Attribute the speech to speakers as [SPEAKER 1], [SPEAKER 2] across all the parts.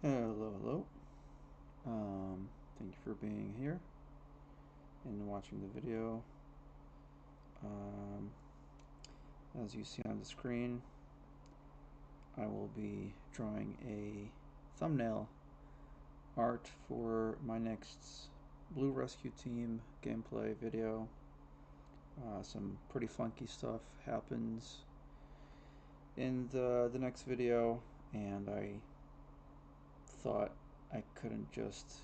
[SPEAKER 1] Hello, hello. Thank you for being here and watching the video. Um, as you see on the screen, I will be drawing a thumbnail art for my next Blue Rescue Team gameplay video. Some pretty funky stuff happens in the next video, and I thought I couldn't just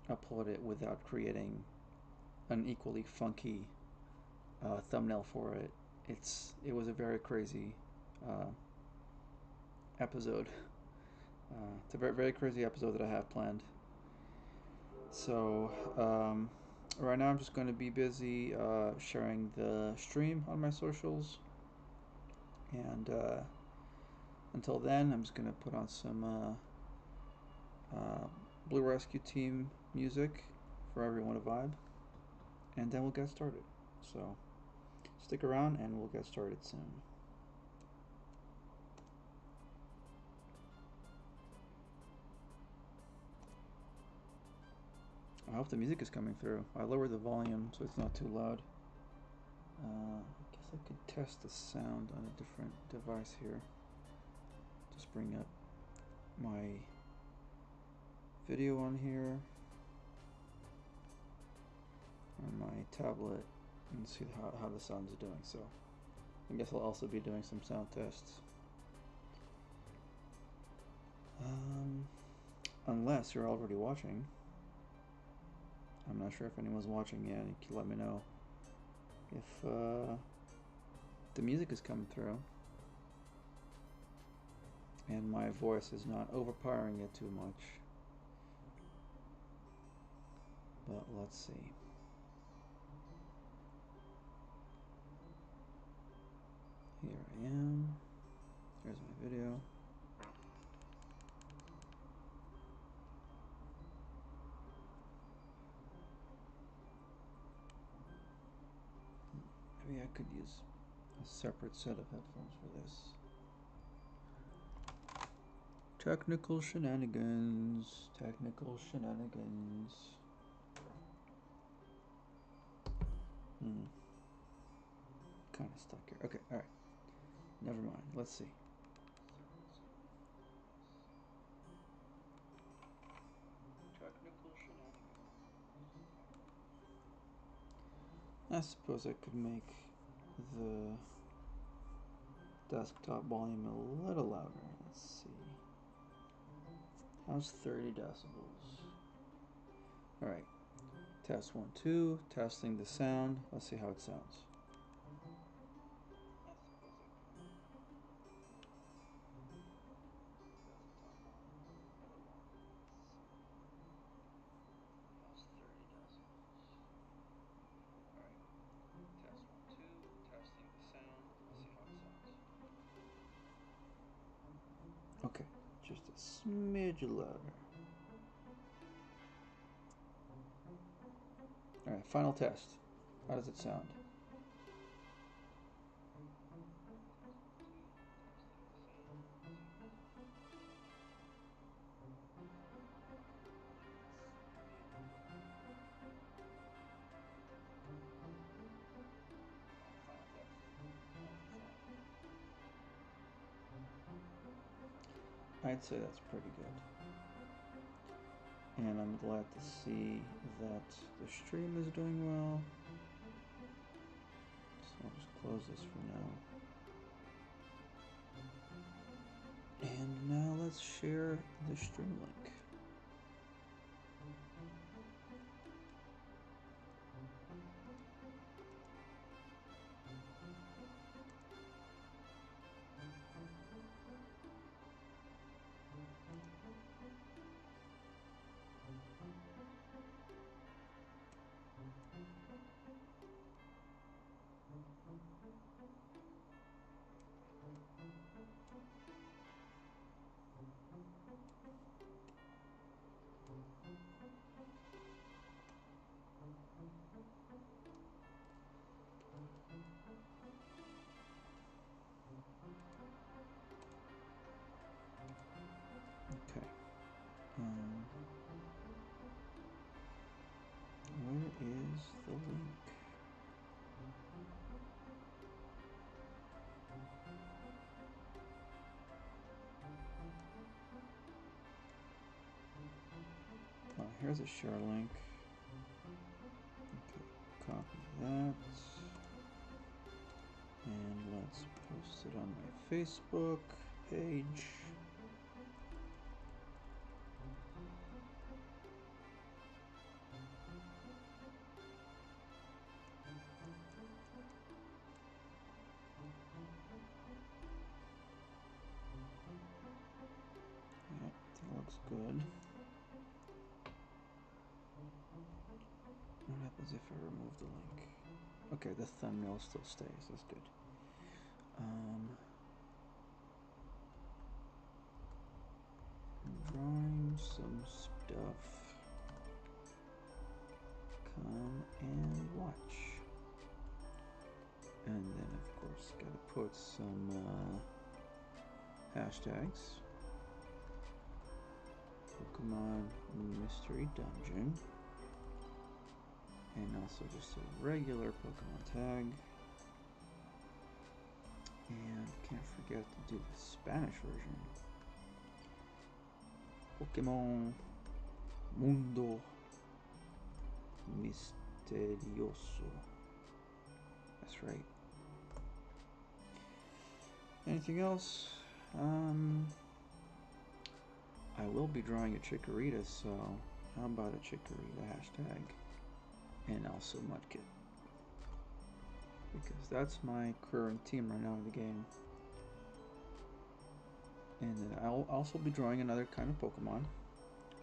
[SPEAKER 1] upload it without creating an equally funky thumbnail for it. It was a very crazy uh, episode. It's a very crazy episode that I have planned. So right now I'm just going to be busy sharing the stream on my socials, and until then I'm just going to put on some Blue Rescue Team music for everyone to vibe, and then we'll get started. So stick around and we'll get started soon. I hope the music is coming through. I lowered the volume so it's not too loud. I guess I could test the sound on a different device here. Just bring up my video on here on my tablet and see how the sound is doing. So I guess I'll also be doing some sound tests. Unless you're already watching. I'm not sure if anyone's watching yet. You can let me know if the music is coming through and my voice is not overpowering it too much. But let's see. Here I am. There's my video. Maybe I could use a separate set of headphones for this. Technical shenanigans. Technical shenanigans. Kind of stuck here. Okay, alright. Never mind. Let's see. Technical shenanigans. I suppose I could make the desktop volume a little louder. Let's see. How's 30 decibels? Alright. Test 1, 2. Testing the sound. Let's see how it sounds. Okay, just a smidge louder. Alright, final test. How does it sound? I'd say that's pretty good. And I'm glad to see that the stream is doing well. So I'll just close this for now. And now let's share the stream link. here's a share link. Okay, copy that. And let's post it on my Facebook page. Yep, that looks good. What happens if I remove the link? Okay, the thumbnail still stays. That's good. I'm drawing some stuff. Come and watch. And then, of course, gotta put some hashtags. Pokémon Mystery Dungeon. And also just a regular Pokemon tag. And can't forget to do the Spanish version. Pokémon Mundo Misterioso. That's right. Anything else? I will be drawing a Chikorita, so how about a Chikorita hashtag? And also Mudkip. Because that's my current team right now in the game. And then I'll also be drawing another kind of Pokemon.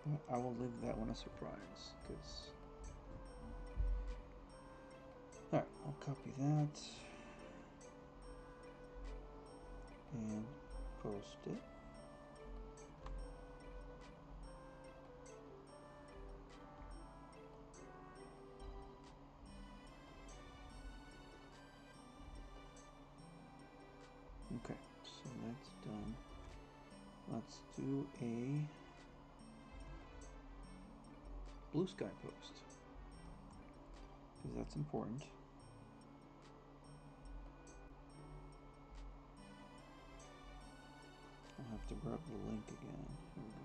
[SPEAKER 1] But I will leave that one a surprise. Because... Alright, I'll copy that. And post it. Okay, so that's done. Let's do a blue sky post, because that's important. I'll have to grab the link again. Here we go.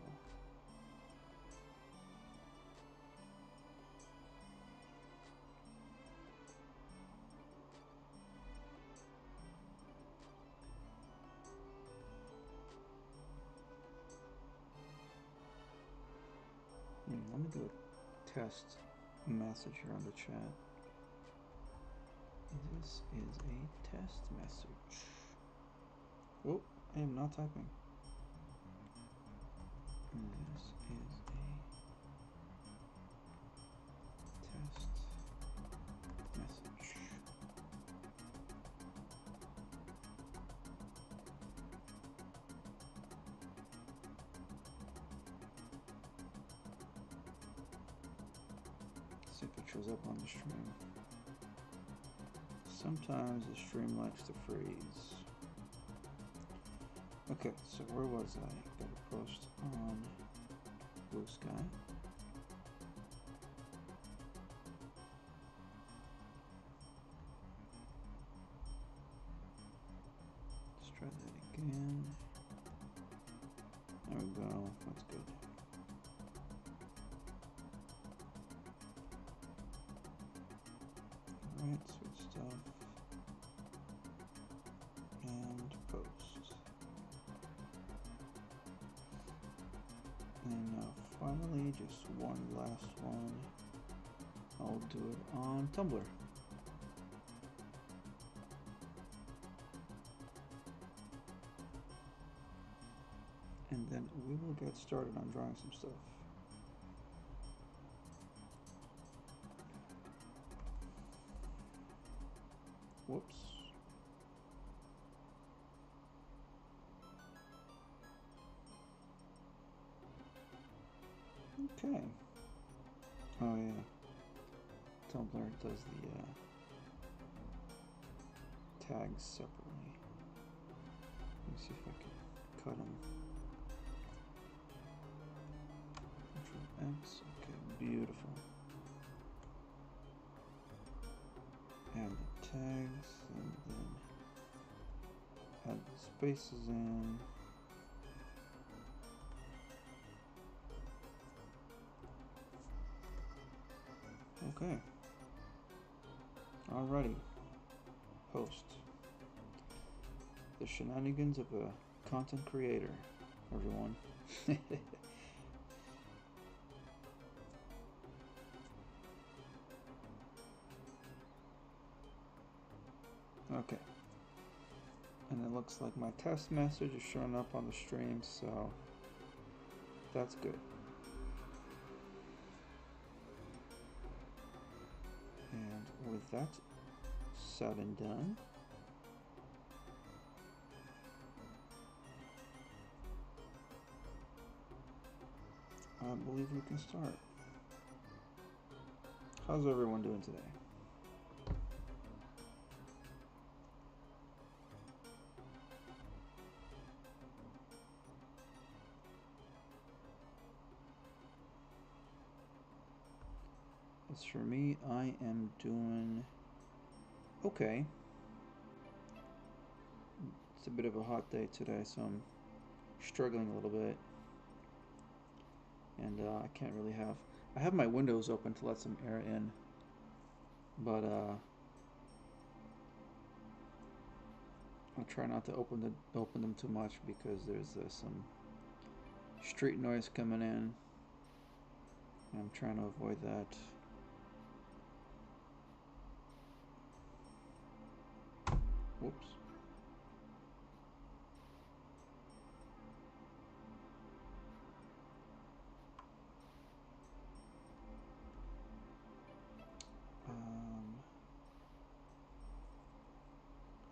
[SPEAKER 1] Let me do a test message here on the chat. This is a test message. Oh, I am not typing. This is a test message. See if it shows up on the stream. Sometimes the stream likes to freeze. Okay, so where was I? Got a post on Blue Sky. Let's try that again. There we go. That's good. Alright, switch stuff. And post. And now finally, just one last one. I'll do it on Tumblr. And then we will get started on drawing some stuff. Whoops. Okay. Oh yeah. Tumblr does the tags separately. Let me see if I can cut them. Control X. Okay, beautiful. Add the tags and then add the spaces in. Okay. Alrighty. Host. The shenanigans of a content creator, everyone. Okay. And it looks like my test message is showing up on the stream, so that's good. And with that said and done, I believe we can start. How's everyone doing today? As for me, I am doing okay. It's a bit of a hot day today, so I'm struggling a little bit. And I can't really have... I have my windows open to let some air in. But I'll try not to open them too much because there's some street noise coming in. And I'm trying to avoid that. Whoops.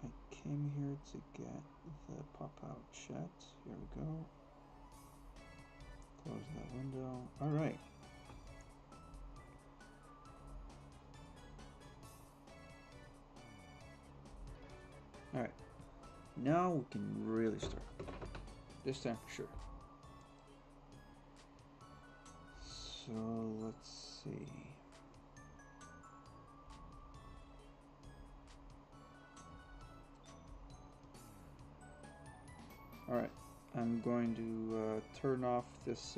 [SPEAKER 1] I came here to get the pop-out chat. Here we go. Close that window. All right. All right. Now we can really start. This time for sure. So let's see. Alright, I'm going to turn off this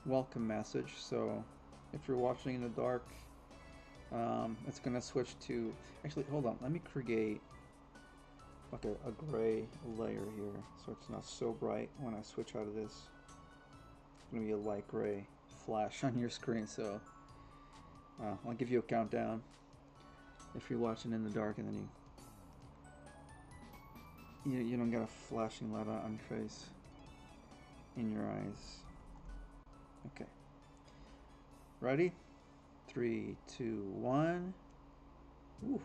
[SPEAKER 1] welcome message, so if you're watching in the dark, it's going to switch to... Actually, hold on, let me create like a gray layer here, so it's not so bright when I switch out of this. It's going to be a light gray flash on your screen, so I'll give you a countdown if you're watching in the dark, and then you don't get a flashing light on your face, in your eyes. Okay. Ready? 3, 2, 1. Ooh.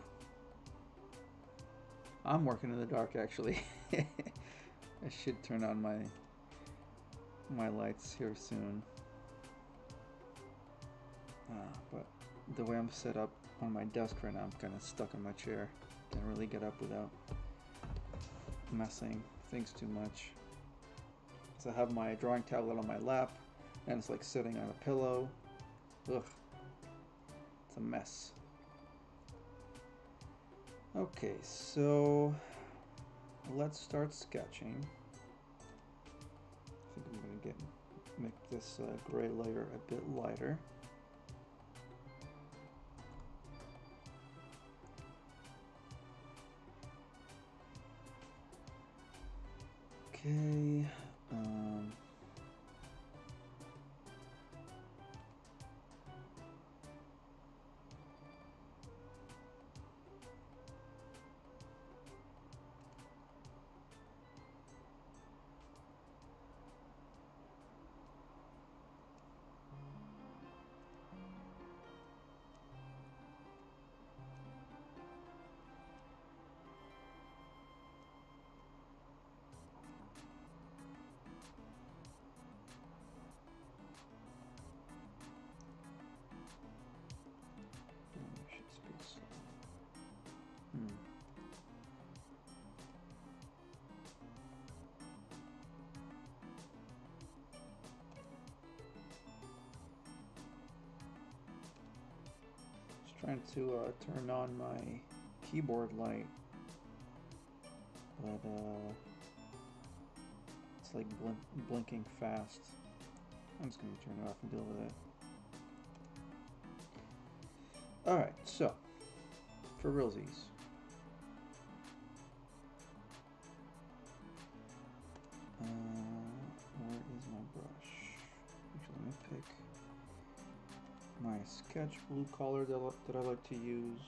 [SPEAKER 1] I'm working in the dark, actually. I should turn on my lights here soon. But the way I'm set up on my desk right now, I'm kind of stuck in my chair. Can't really get up without messing things too much. So I have my drawing tablet on my lap, and it's like sitting on a pillow. Ugh. It's a mess. Okay, so let's start sketching. I think I'm gonna make this gray layer a bit lighter. Okay. Trying to turn on my keyboard light, but it's like blinking fast. I'm just going to turn it off and deal with it. Alright, so, for realsies. Where is my brush? Actually, let me pick my sketch blue color that I like to use.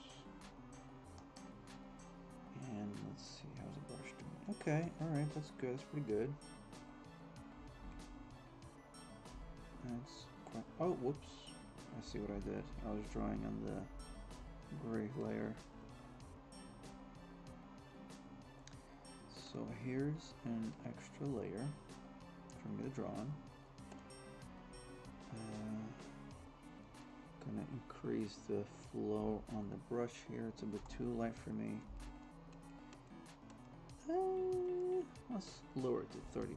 [SPEAKER 1] And let's see, how's the brush doing? Okay, alright, that's good, that's pretty good. That's quite, oh, whoops. I see what I did. I was drawing on the gray layer. So here's an extra layer for me to draw on. Gonna increase the flow on the brush here. It's a bit too light for me. Let's lower it to 30%.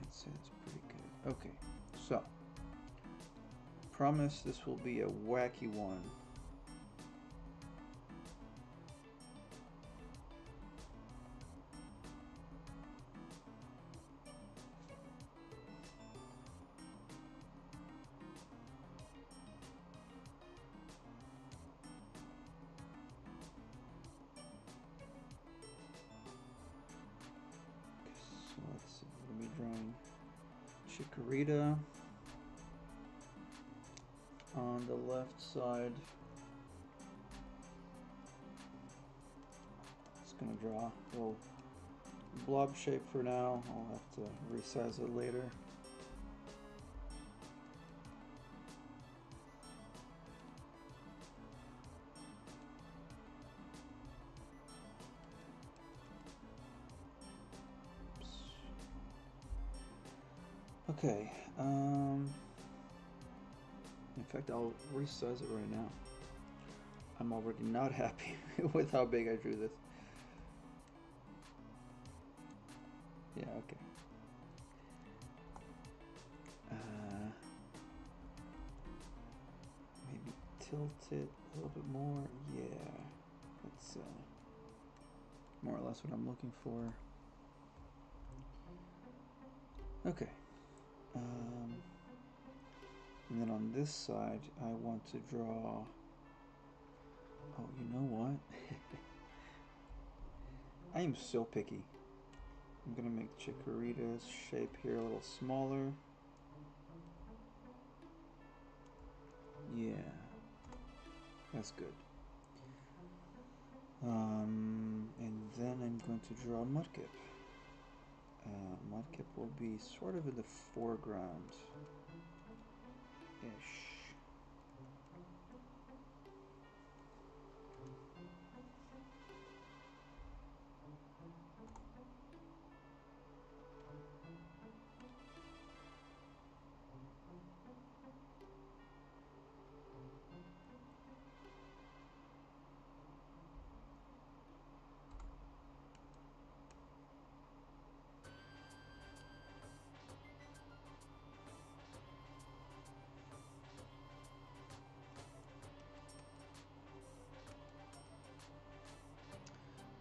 [SPEAKER 1] I'd say that's pretty good. Okay, so promise this will be a wacky one. Drawing Chikorita on the left side. Just gonna draw a little blob shape for now. I'll have to resize it later. Okay, in fact, I'll resize it right now. I'm already not happy with how big I drew this. Yeah, okay. Maybe tilt it a little bit more. Yeah, that's more or less what I'm looking for. Okay. And then on this side, I want to draw. Oh, you know what? I am so picky. I'm gonna make Chikorita's shape here a little smaller. Yeah, that's good. And then I'm going to draw Mudkip. Mudkip will be sort of in the foreground-ish.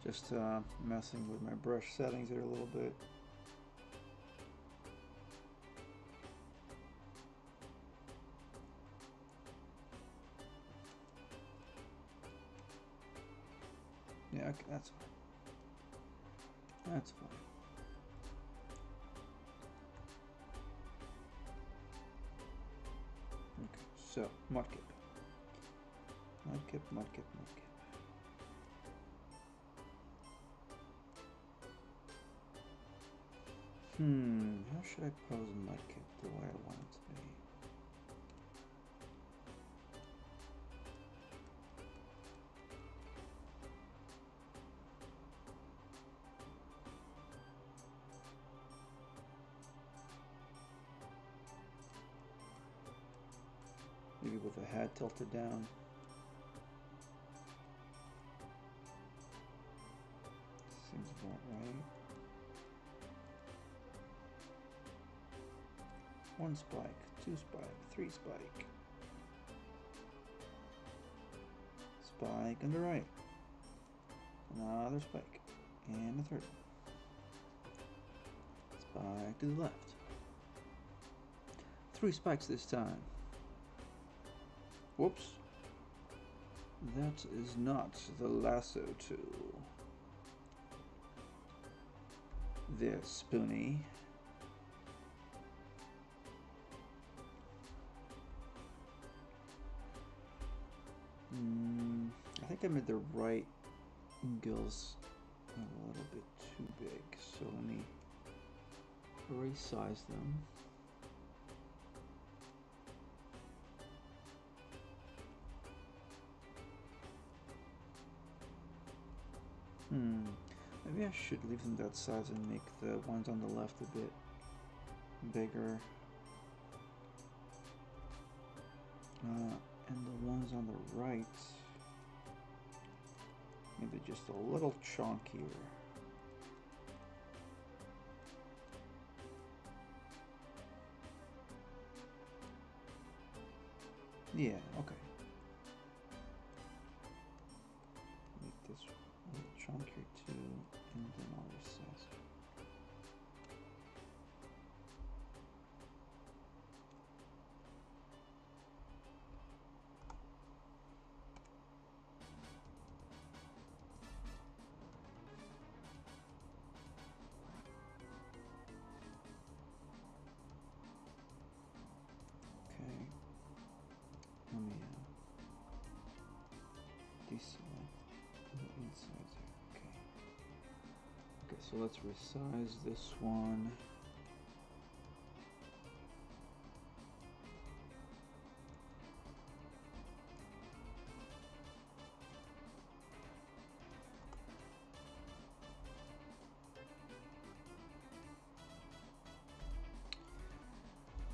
[SPEAKER 1] Just messing with my brush settings here a little bit. Yeah, okay, that's fine. That's fine. Okay, so Mudkip. Mudkip, Mudkip, Mudkip. How should I pose Mudkip the way I want it to be? Maybe with the head tilted down. Seems about right. One spike, two spike, three spike. Spike on the right. Another spike. And a third. Spike to the left. Three spikes this time. Whoops. That is not the lasso tool. There, Spoonie. I think I made the right gills a little bit too big, so let me resize them. Maybe I should leave them that size and make the ones on the left a bit bigger. And the ones on the right, maybe just a little chunkier. Yeah, okay. Make this a little chunkier too, and then I'll resize it. Okay. Let me deselect the insides here. Okay. Okay, so let's resize this one.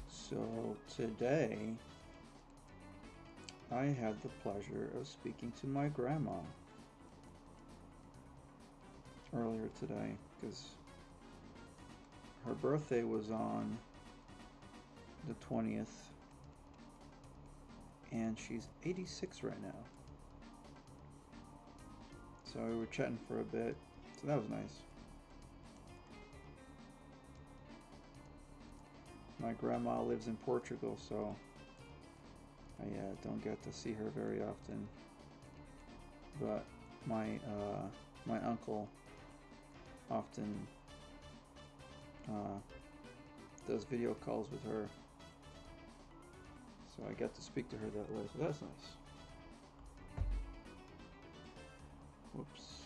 [SPEAKER 1] So today I had the pleasure of speaking to my grandma earlier today because her birthday was on the 20th and she's 86 right now. So we were chatting for a bit, so that was nice. My grandma lives in Portugal, so I don't get to see her very often. But my uncle often does video calls with her, so I get to speak to her that way. So that's nice. Whoops.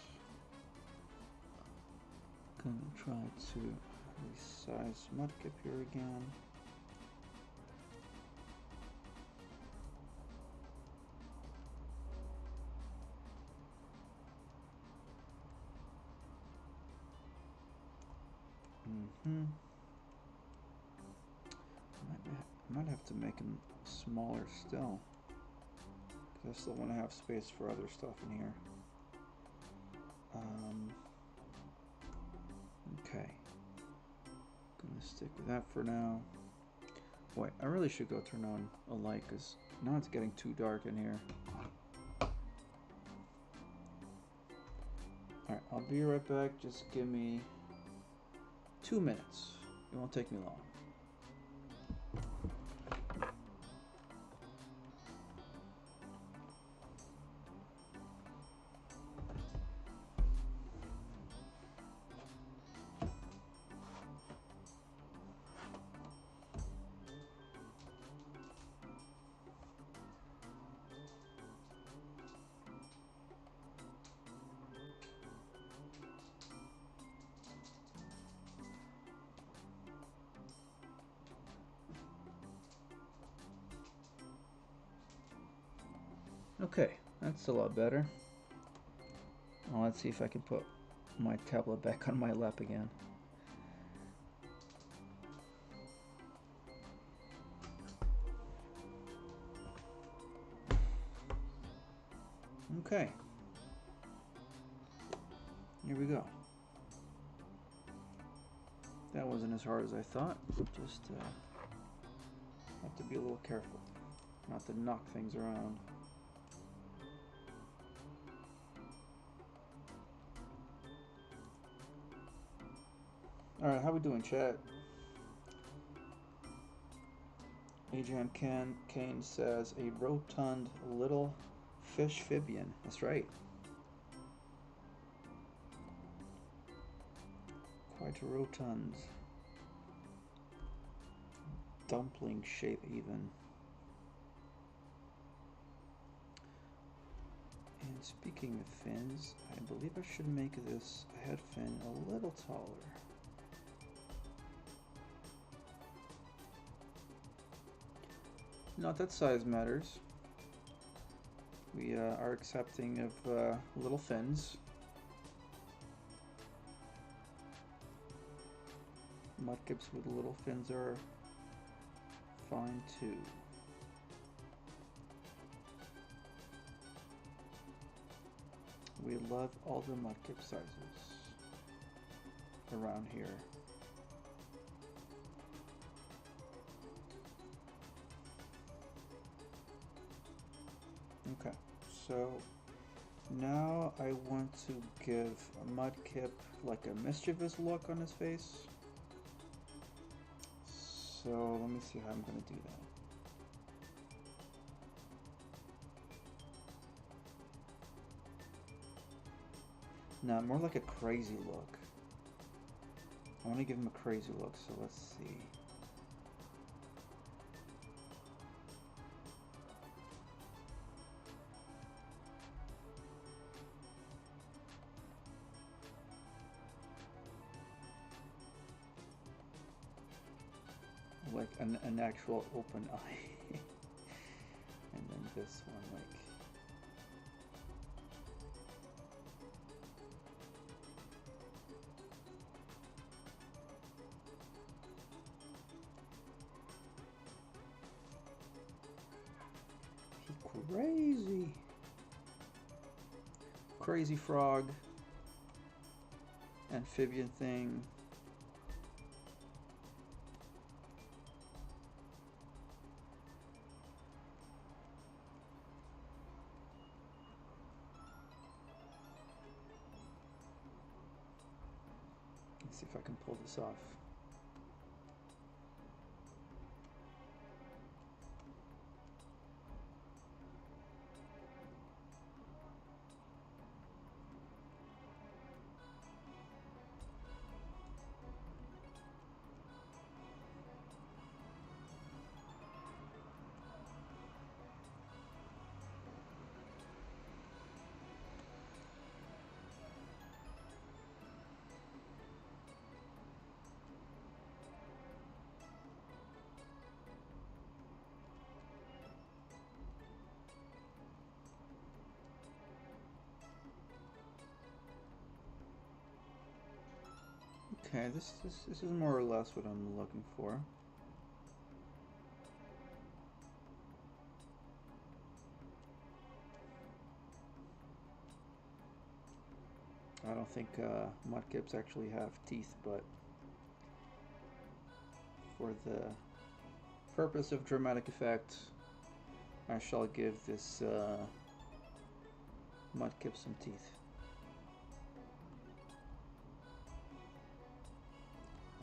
[SPEAKER 1] Gonna try to resize Mudkip here again. I might have to make him smaller still, because I still want to have space for other stuff in here. Okay. Gonna stick with that for now. Wait, I really should go turn on a light because now it's getting too dark in here. Alright, I'll be right back. Just give me 2 minutes. It won't take me long. Okay, that's a lot better. Well, let's see if I can put my tablet back on my lap again. Okay, here we go. That wasn't as hard as I thought. Just have to be a little careful not to knock things around. Alright, how we doing, chat? Adrian Kane says a rotund little fish phibian. That's right. Quite rotund. Dumpling shape even. And speaking of fins, I believe I should make this head fin a little taller. Not that size matters. We are accepting of little fins. Mudkips with little fins are fine too. We love all the mudkip sizes around here. Okay, so now I want to give Mudkip like a mischievous look on his face. So let me see how I'm going to do that. No, more like a crazy look. I want to give him a crazy look, so let's see. Like an actual open eye. And then this one, like... Crazy. Crazy frog. Amphibian thing. Let's see if I can pull this off. Okay, this is more or less what I'm looking for. I don't think mudkips actually have teeth, but for the purpose of dramatic effect, I shall give this mudkip some teeth.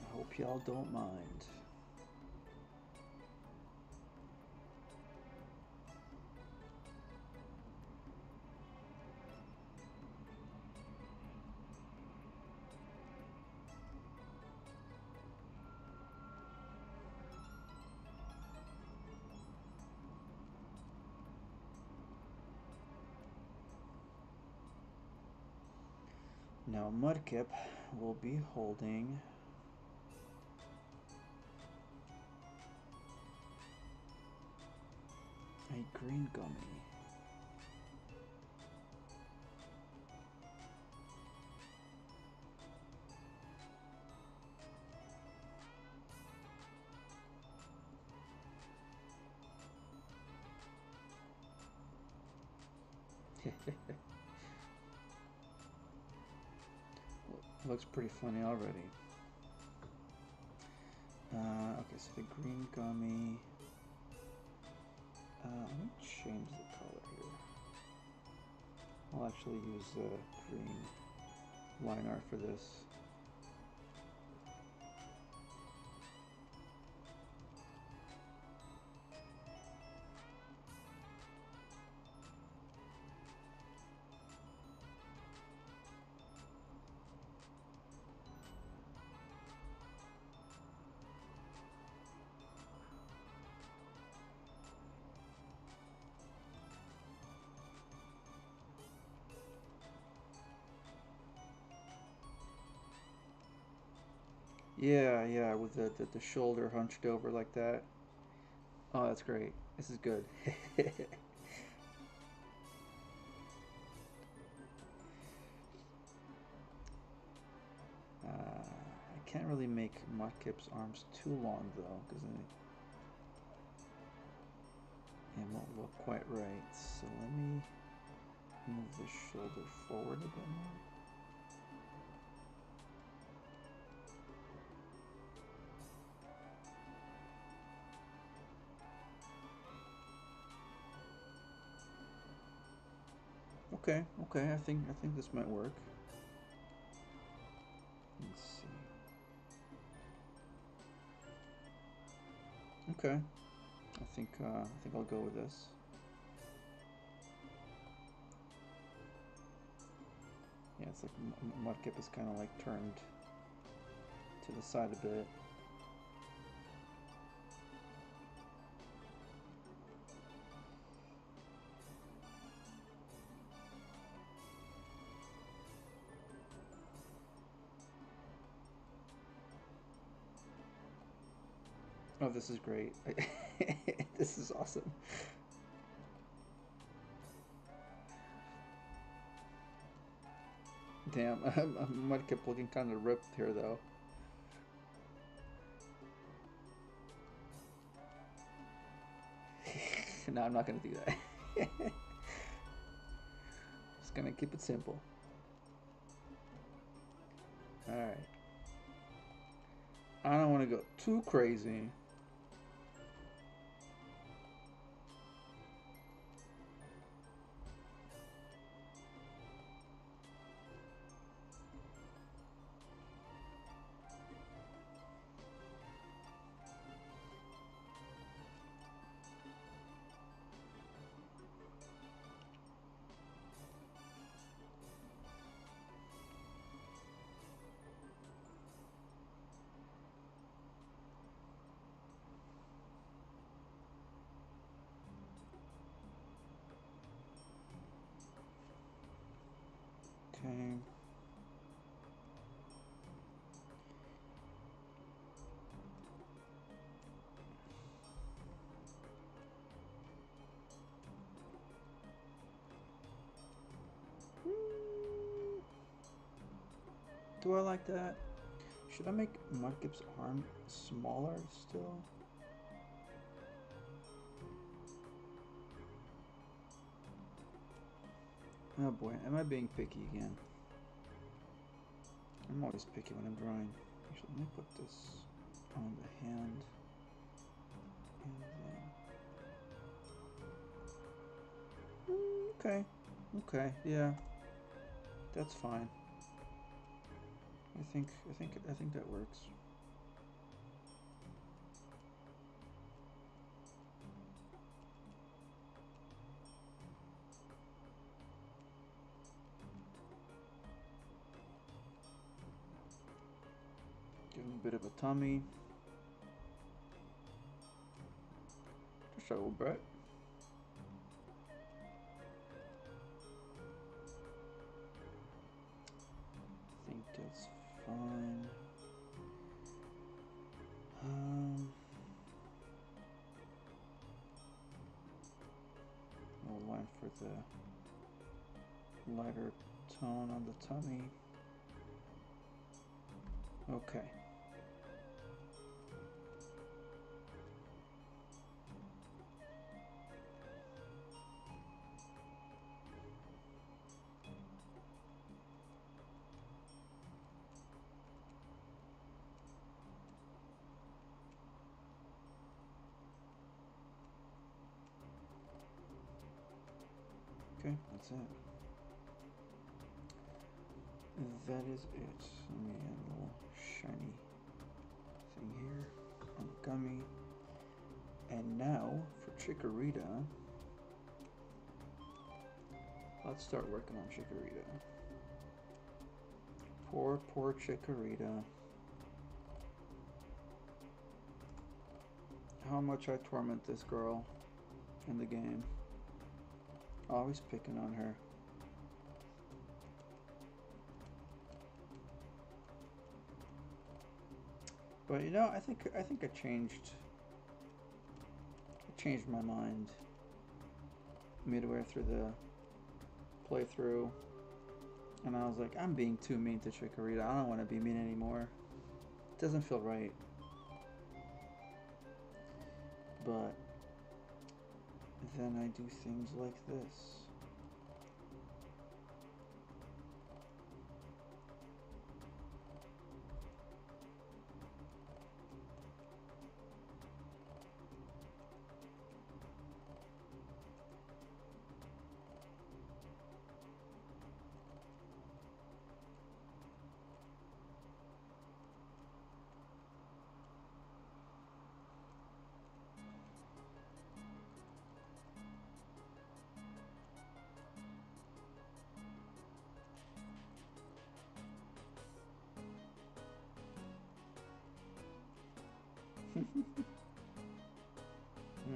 [SPEAKER 1] I hope y'all don't mind. Now Mudkip will be holding a green gummy. Looks pretty funny already. Okay, so the green gummy. Let me change the color here. I'll actually use the green line art for this. Yeah, yeah, with the shoulder hunched over like that. Oh, that's great. This is good. I can't really make Mudkip's arms too long though, because it won't look quite right. So let me move the shoulder forward a bit more. Okay, okay, I think this might work. Let's see. Okay, I think I'll go with this. Yeah, it's like Mudkip is kind of like turned to the side a bit. Oh, this is great. This is awesome. Damn, Mudkip looking kind of ripped here though. No, I'm not gonna do that. Just gonna keep it simple. Alright. I don't want to go too crazy. Okay. Do I like that? Should I make Mudkip's arm smaller still? Oh boy, am I being picky again? I'm always picky when I'm drawing. Actually, let me put this on the hand. And then... okay, yeah, that's fine. I think that works. Give him a bit of a tummy. Just a little bit. I think that's fine. We'll line for the lighter tone on the tummy. Okay. Okay, that's it. That is it. Let me add a little shiny thing here on the gummy. And now for Chikorita. Let's start working on Chikorita. Poor Chikorita. How much I torment this girl in the game. Always picking on her. But you know, I think I changed my mind midway through the playthrough, and I was like, I'm being too mean to Chikorita. I don't want to be mean anymore. It doesn't feel right. But then I do things like this.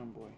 [SPEAKER 1] Oh boy.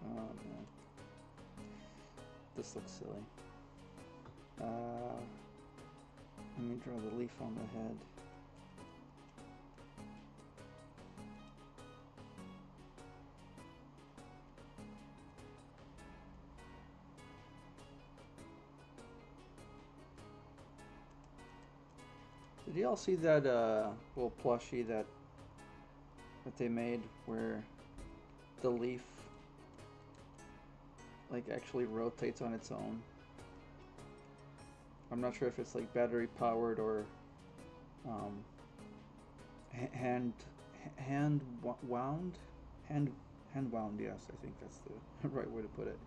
[SPEAKER 1] Oh man. This looks silly. Let me draw the leaf on the head. Did you all see that little plushie that they made where the leaf like actually rotates on its own? I'm not sure if it's like battery powered or um, hand wound, hand wound. Yes, I think that's the right way to put it.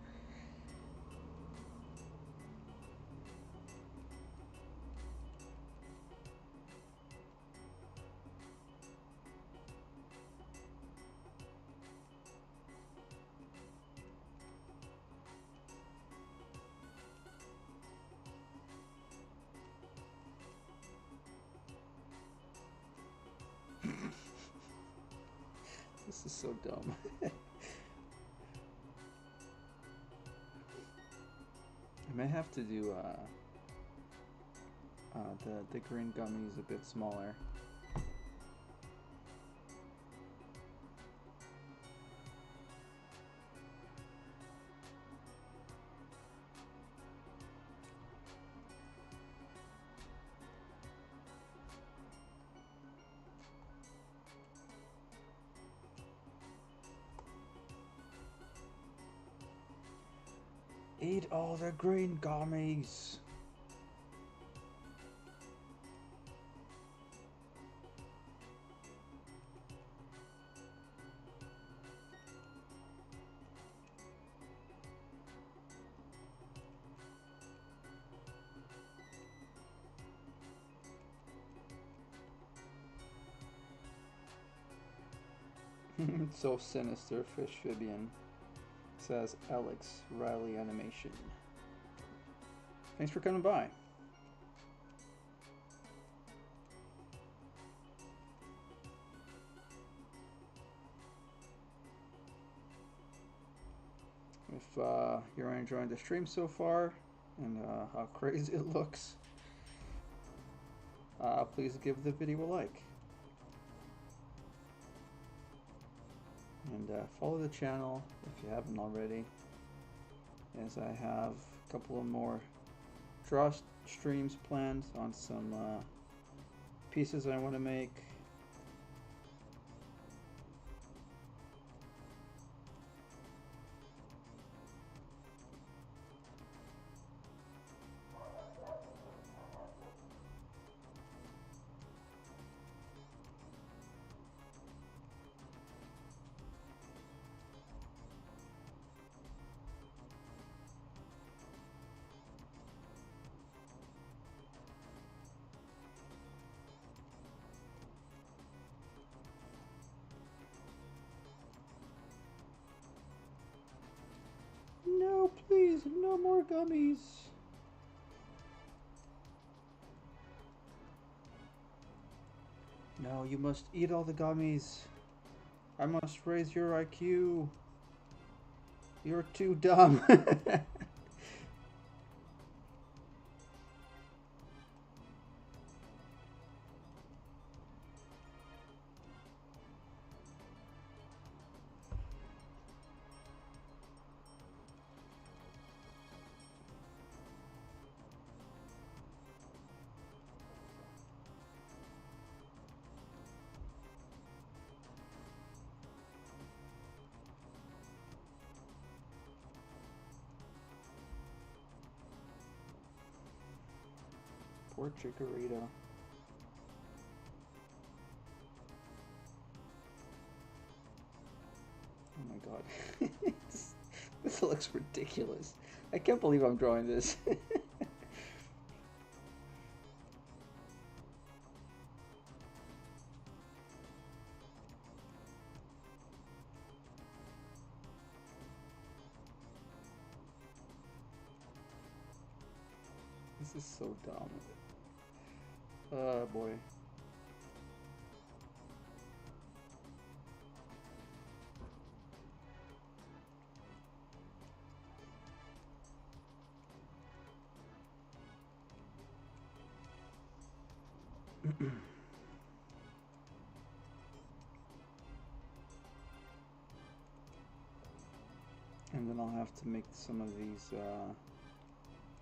[SPEAKER 1] This is so dumb. I may have to do the green gummies a bit smaller. 'Eat all the green gummies. So sinister, Fishfibian, says Alex Riley Animation. Thanks for coming by. If you're enjoying the stream so far and how crazy it looks, please give the video a like. And follow the channel if you haven't already, as I have a couple of more draw streams planned on some pieces I want to make. gummies! No more gummies! No, you must eat all the gummies. I must raise your IQ. You're too dumb. Poor Chikorita. Oh my god. This looks ridiculous. I can't believe I'm drawing this. This is so dumb. Oh boy. And then I'll have to make some of these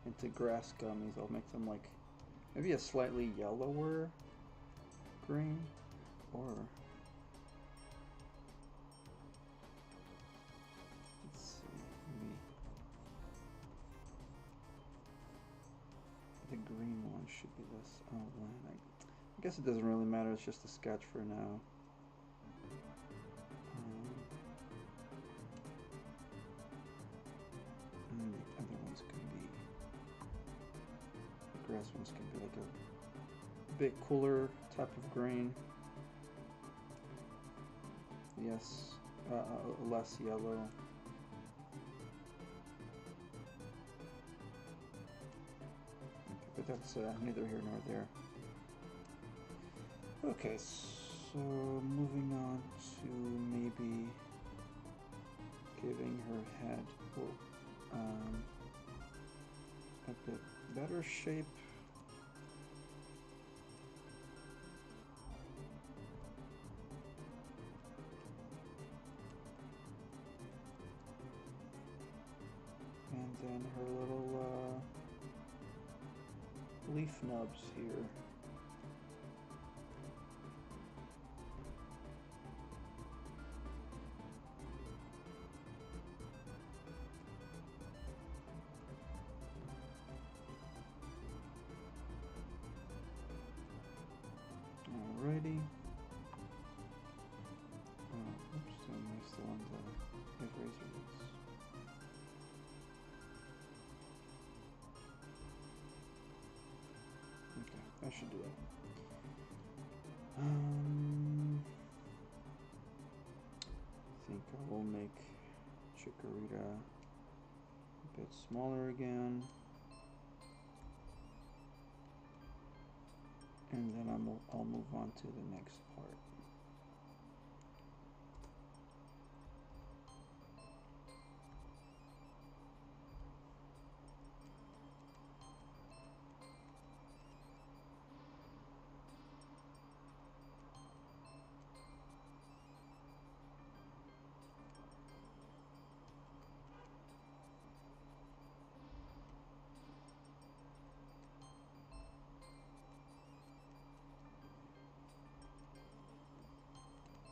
[SPEAKER 1] into grass gummies. I'll make them like maybe a slightly yellower green, or let's see, maybe the green one should be this outline. I guess it doesn't really matter, it's just a sketch for now. And the other ones can be, the grass ones can be like a bit cooler type of green. Yes, less yellow. Okay, but that's neither here nor there. Okay, so moving on to maybe giving her head a bit better shape. And then her little leaf nubs here. Alrighty. Oops, I still want to give razor this. Okay, I should do that. I think I will make Chikorita a bit smaller again. And then I'll move on to the next part.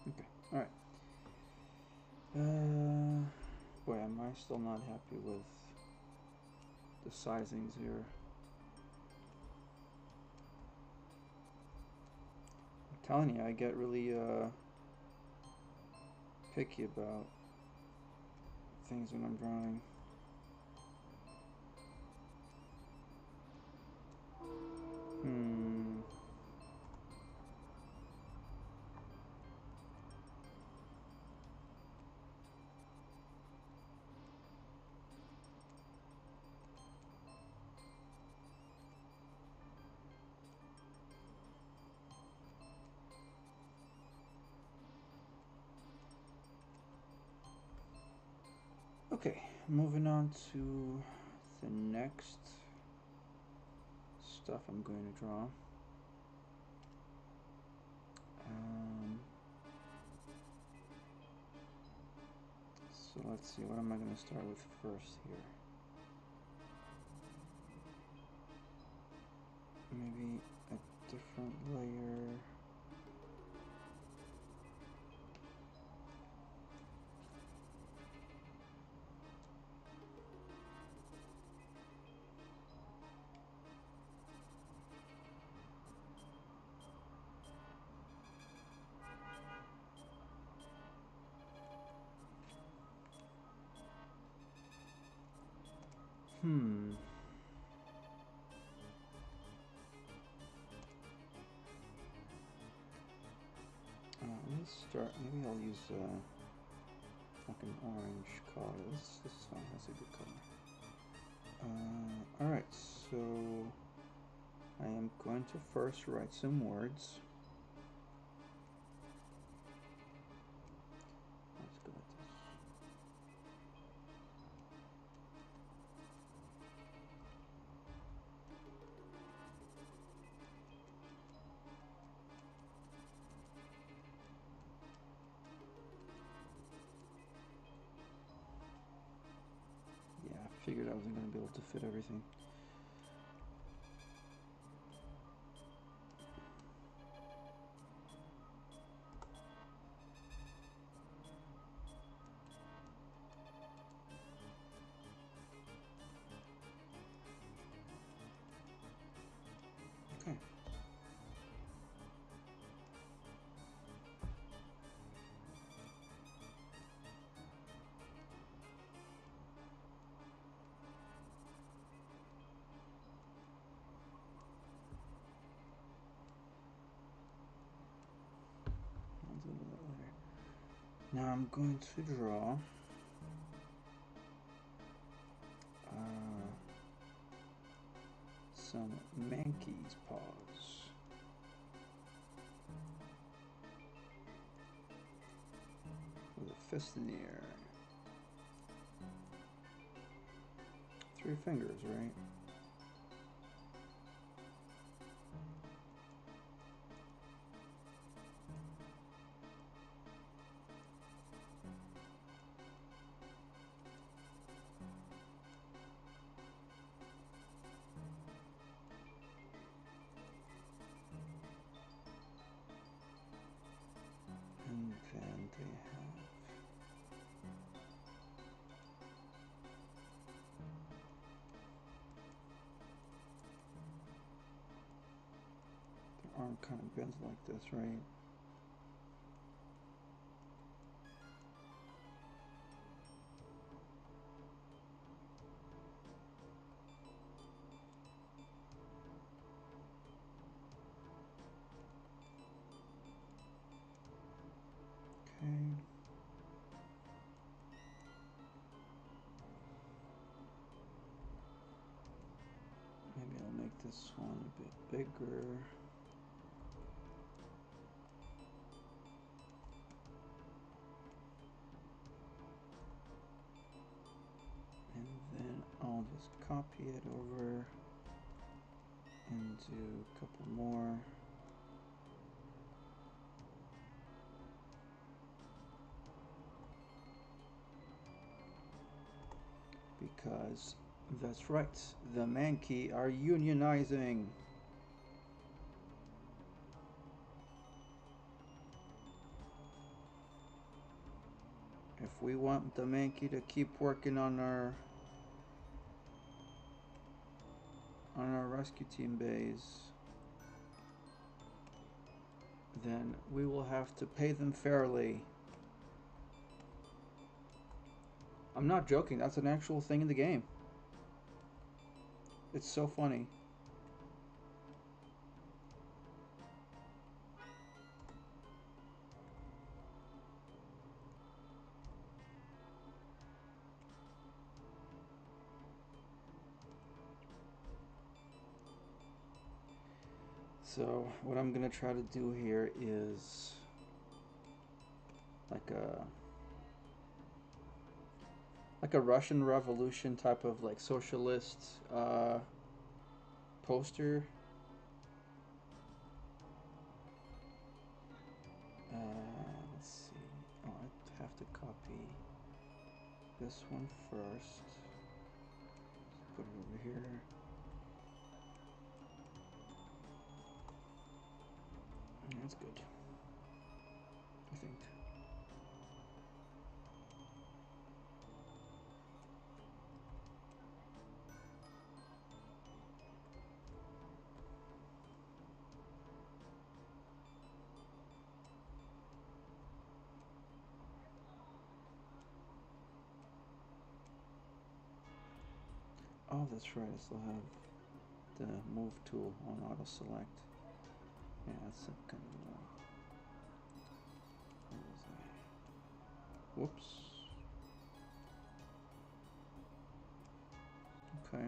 [SPEAKER 1] Okay, alright. Boy, am I still not happy with the sizings here. I'm telling you, I get really picky about things when I'm drawing. Okay, moving on to the next stuff I'm going to draw. So let's see, what am I going to start with first here? Maybe a different layer. Let's start. Maybe I'll use like an orange color. This is fine. That's a good color. All right. So I am going to first write some words. Let's go with this. Yeah, I figured I wasn't going to be able to fit everything. Okay. I'll do that later. Now I'm going to draw some monkey's paws. With a fist in the air. 3 fingers, right? And then they have their arm kind of bends like this, right? Okay. Maybe I'll make this one a bit bigger. And then I'll just copy it over and do a couple more. Because that's right, the Mankey are unionizing. If we want the Mankey to keep working on our rescue team base, then we will have to pay them fairly. I'm not joking, that's an actual thing in the game. It's so funny. So what I'm gonna try to do here is like like a Russian Revolution type of like socialist poster. Let's see. Oh, I have to copy this one first. Put it over here. That's good, I think. Oh, that's right. I still have the move tool on auto select. Yeah, that's kind of whoops. Okay.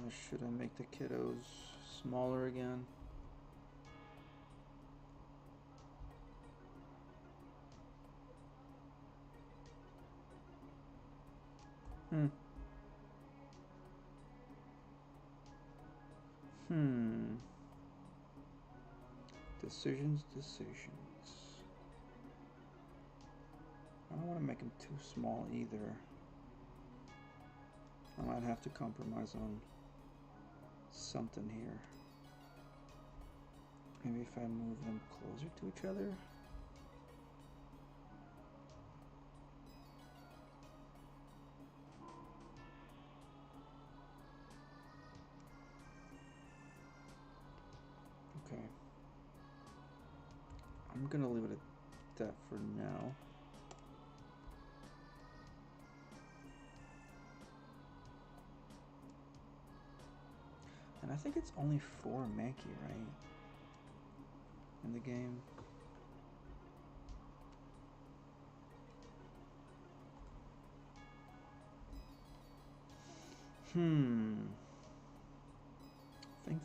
[SPEAKER 1] Should I make the kiddos smaller again? Hmm. Decisions. I don't want to make them too small either. I might have to compromise on something here. Maybe if I move them closer to each other. Okay. I'm gonna leave it at that for now. And I think it's only 4 Mankey, right? In the game. Think.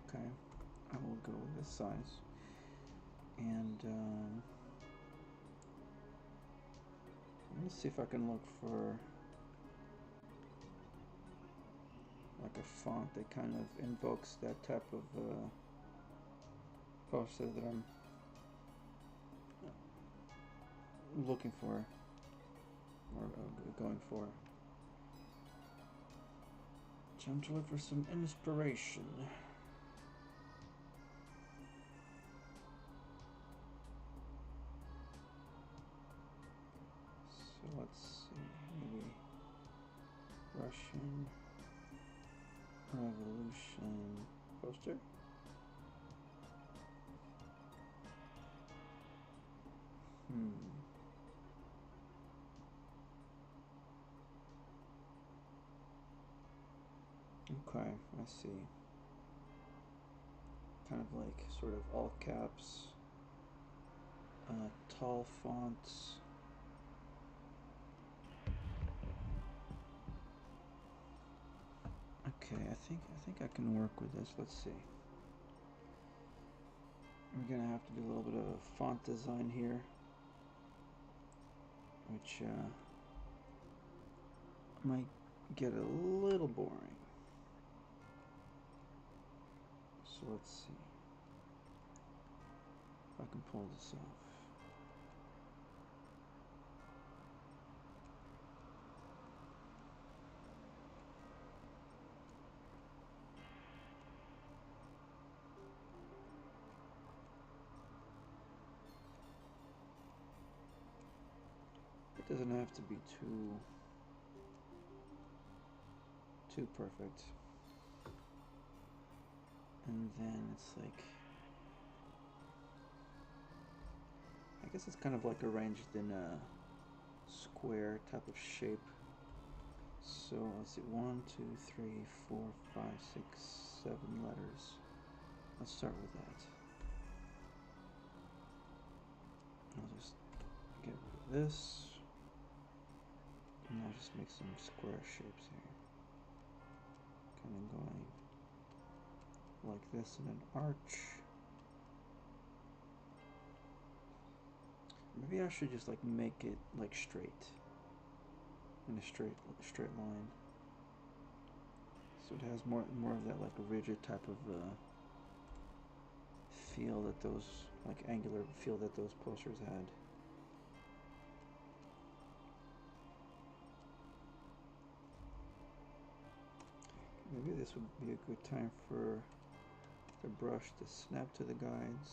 [SPEAKER 1] Okay, I will go with this size. And I'm gonna see if I can look for like a font that kind of invokes that type of poster that I'm looking for or going for. Time to look for some inspiration. So let's see, maybe Russian Revolution poster. Okay, I see. Kind of like sort of all caps, tall fonts. Okay, I think I can work with this. Let's see. We're gonna have to do a little bit of font design here, which might get a little boring. So let's see if I can pull this off. It doesn't have to be too perfect. And then it's like, I guess it's kind of like arranged in a square type of shape. So let's see, 1, 2, 3, 4, 5, 6, 7 letters. Let's start with that. I'll just get rid of this. And I'll just make some square shapes here. Kind of going like this in an arch. Maybe I should just like make it like straight. In a straight line. So it has more of that like rigid type of feel that those, like angular feel that those posters had. Maybe this would be a good time for the brush to snap to the guides.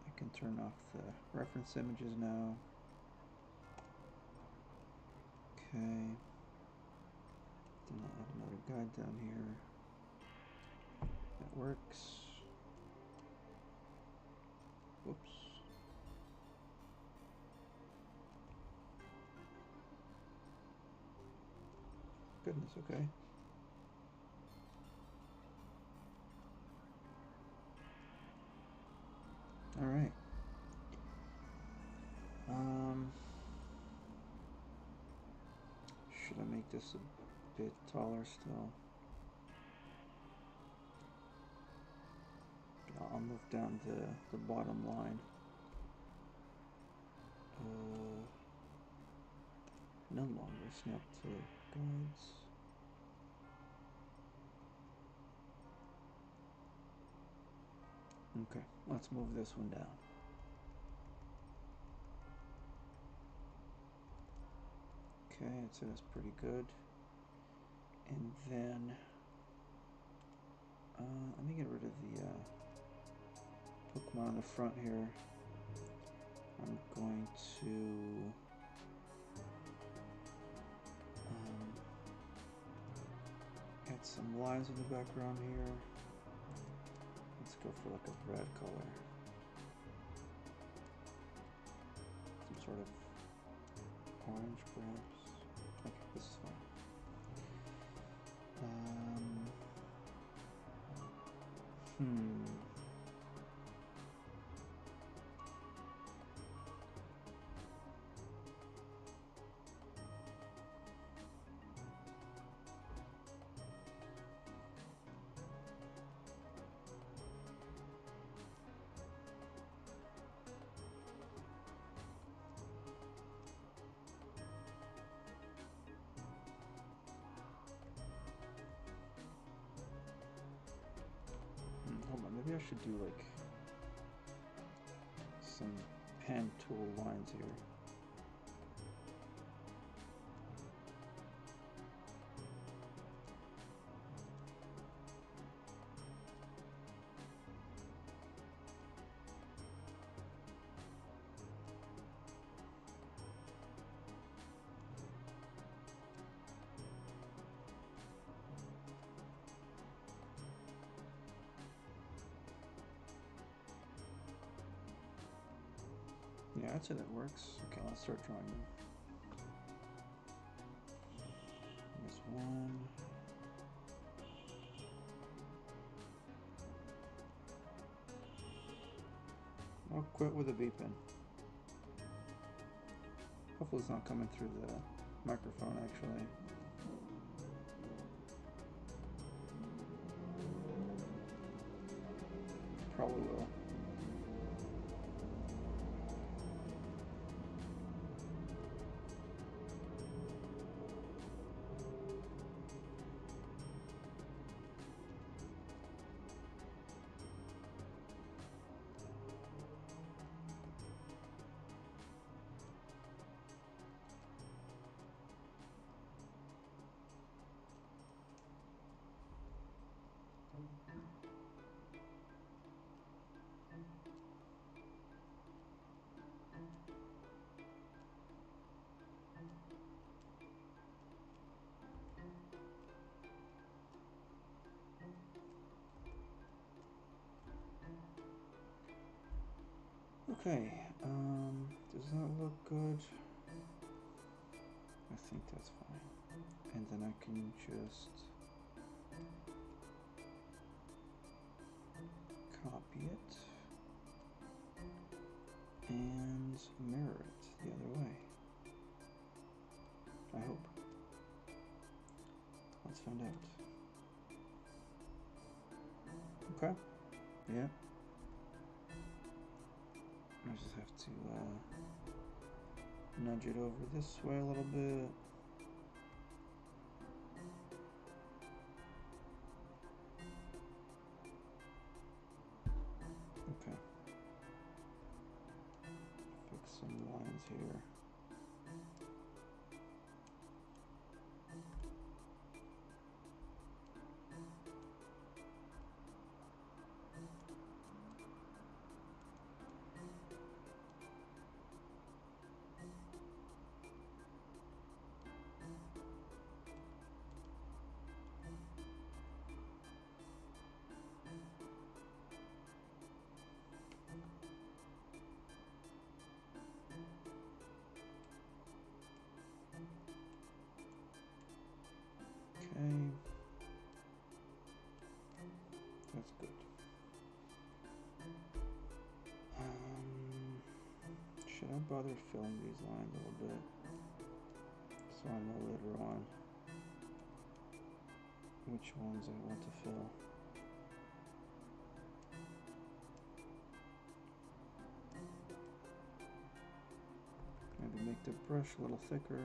[SPEAKER 1] I can turn off the reference images now. Okay. Then I'll add another guide down here. That works. Whoops. Goodness, okay. All right. Should I make this a bit taller still? I'll move down the bottom line. No longer snap to guides. Okay, let's move this one down. Okay, I'd say that's pretty good. And then let me get rid of the Pokémon on the front here. I'm going to add some lines in the background here. Let's go for like a red color. Some sort of orange perhaps. Okay, this is fine. Hold on, maybe I should do like some pen tool lines here. Yeah, I'd say that works. Okay, let's start drawing them. This one. I'll quit with a V pen. Hopefully it's not coming through the microphone actually. Probably will. Okay, does that look good? I think that's fine. And then I can just copy it and mirror it the other way. I hope. Let's find out. Okay. Yeah. I just have to nudge it over this way a little bit. Okay. Fix some lines here. Okay. That's good. Should I bother filling these lines a little bit so I know later on which ones I want to fill? Maybe make the brush a little thicker.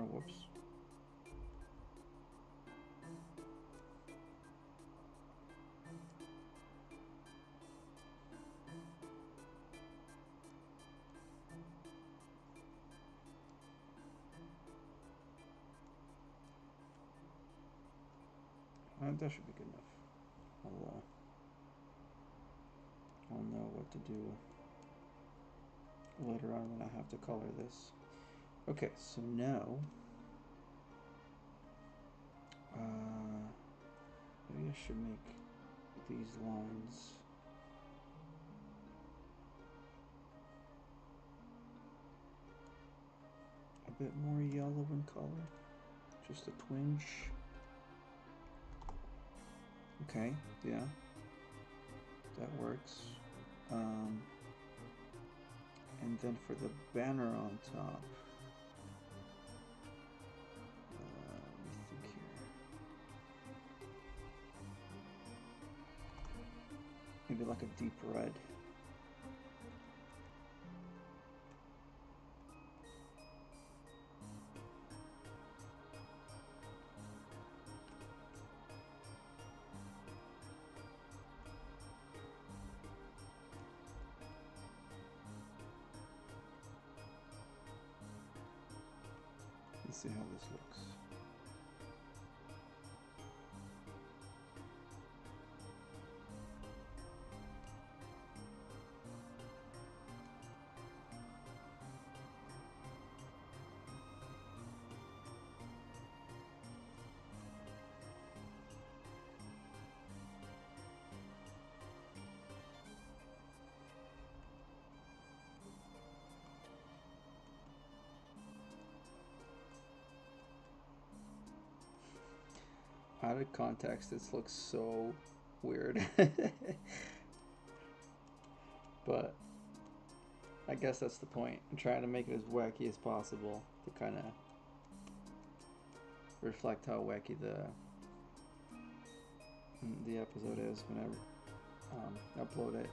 [SPEAKER 1] Oh, whoops. That should be good enough. I'll know what to do later on when I have to color this. Okay, so now maybe I should make these lines a bit more yellow in color, just a twinge. Okay, yeah, that works. And then for the banner on top, let me think here. Maybe like a deep red. Let's see how this looks. Out of context, this looks so weird. But I guess that's the point. I'm trying to make it as wacky as possible to kind of reflect how wacky the episode is whenever upload it.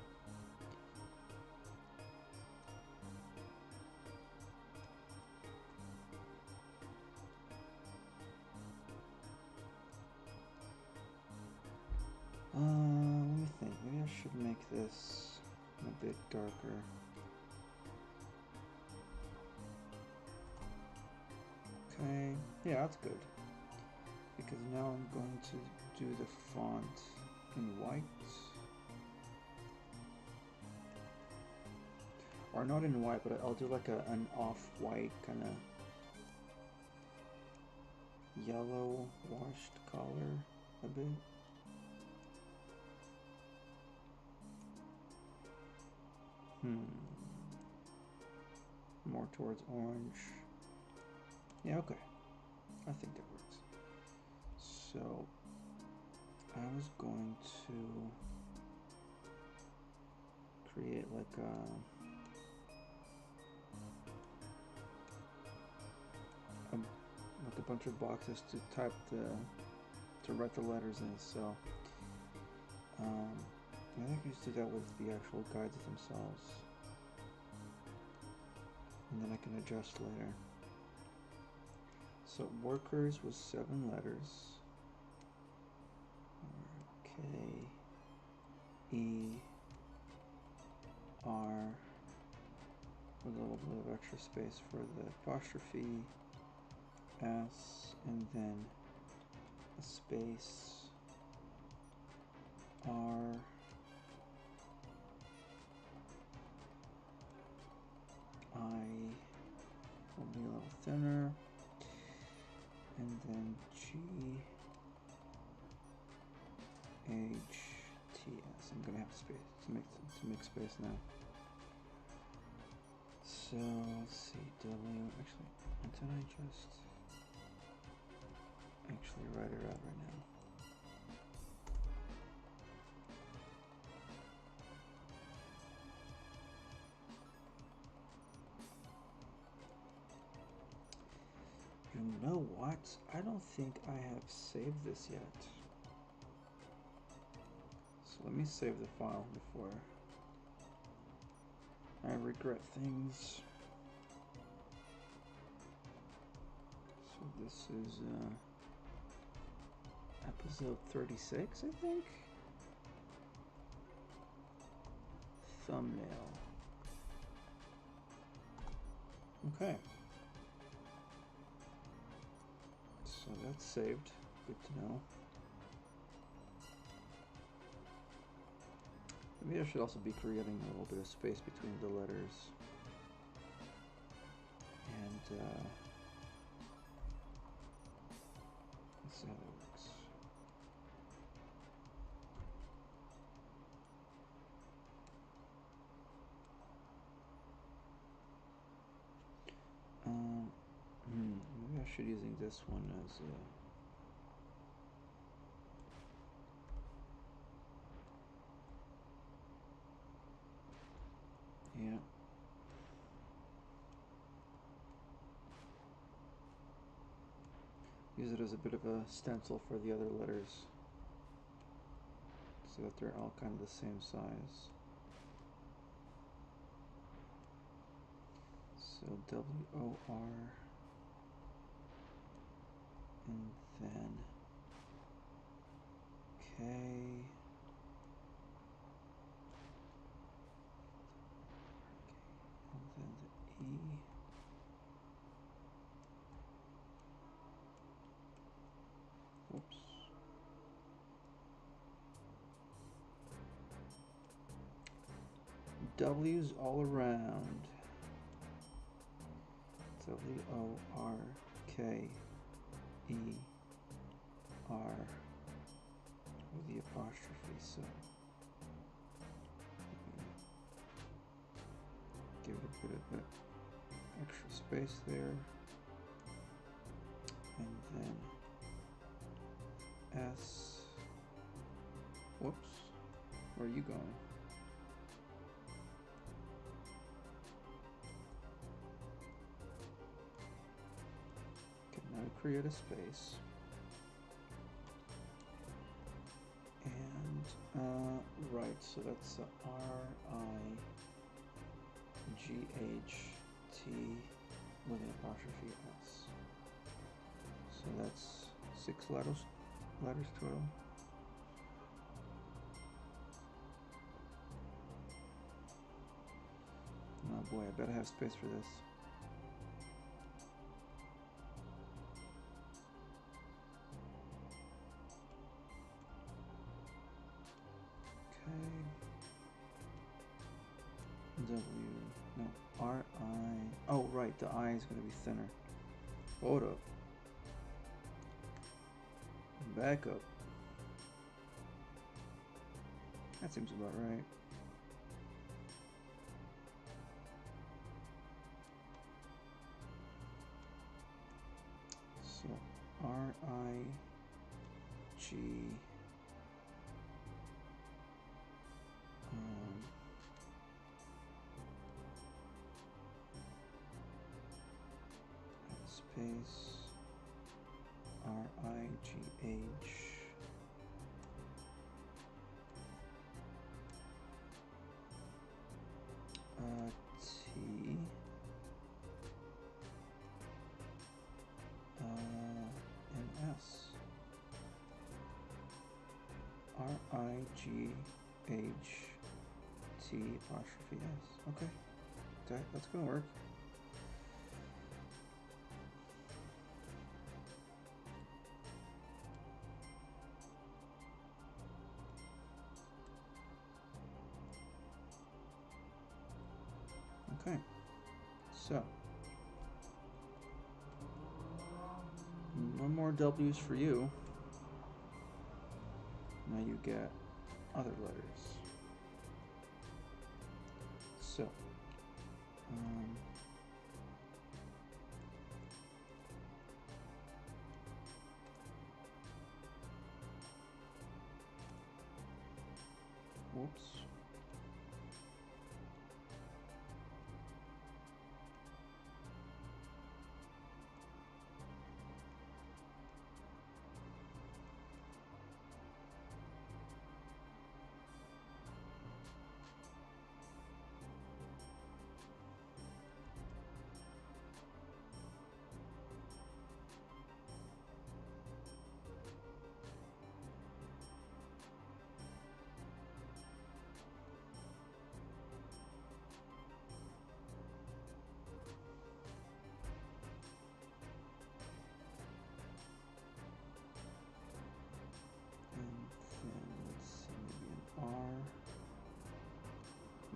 [SPEAKER 1] Let me think. Maybe I should make this a bit darker. Okay, yeah, that's good. Because now I'm going to do the font in white. Or not in white, but I'll do like an off-white kind of yellow washed collar a bit. More towards orange. Yeah, okay. I think that works. So I was going to create like a bunch of boxes to write the letters in. So I think I just do that with the actual guides themselves, and then I can adjust later. So workers was 7 letters. K, E, R, with a little bit of extra space for the apostrophe, S, and then a space, R, I will be a little thinner, and then G, H, T, S. I'm gonna have space to make space now. So let's see, W. Actually, did I just actually write it out right now? You know what? I don't think I have saved this yet. So let me save the file before I regret things. So this is episode 36, I think? Thumbnail. Okay. So that's saved. Good to know. Maybe I should also be creating a little bit of space between the letters. And let's see how that works. Maybe I should using this one as a yeah. Use it as a bit of a stencil for the other letters so that they're all kind of the same size. So W-O-R, and then K, and then the E, whoops, W's all around, W-O-R-K-E-R with the apostrophe, so give it a bit of extra space there, and then S, whoops, where are you going? Okay, now create a space, and right, so that's R-I-G-H-T with an apostrophe S. So that's 6 letters total. Oh boy, I better have space for this. Okay. W, no, R-I, oh right, the I is going to be thinner. Hold up. back up. That seems about right. So R-I-G space R-I-G-H T and S R-I-G-H-T''S. Okay, that's gonna work. Okay, so no more W's for you. Now you get other letters. So, whoops.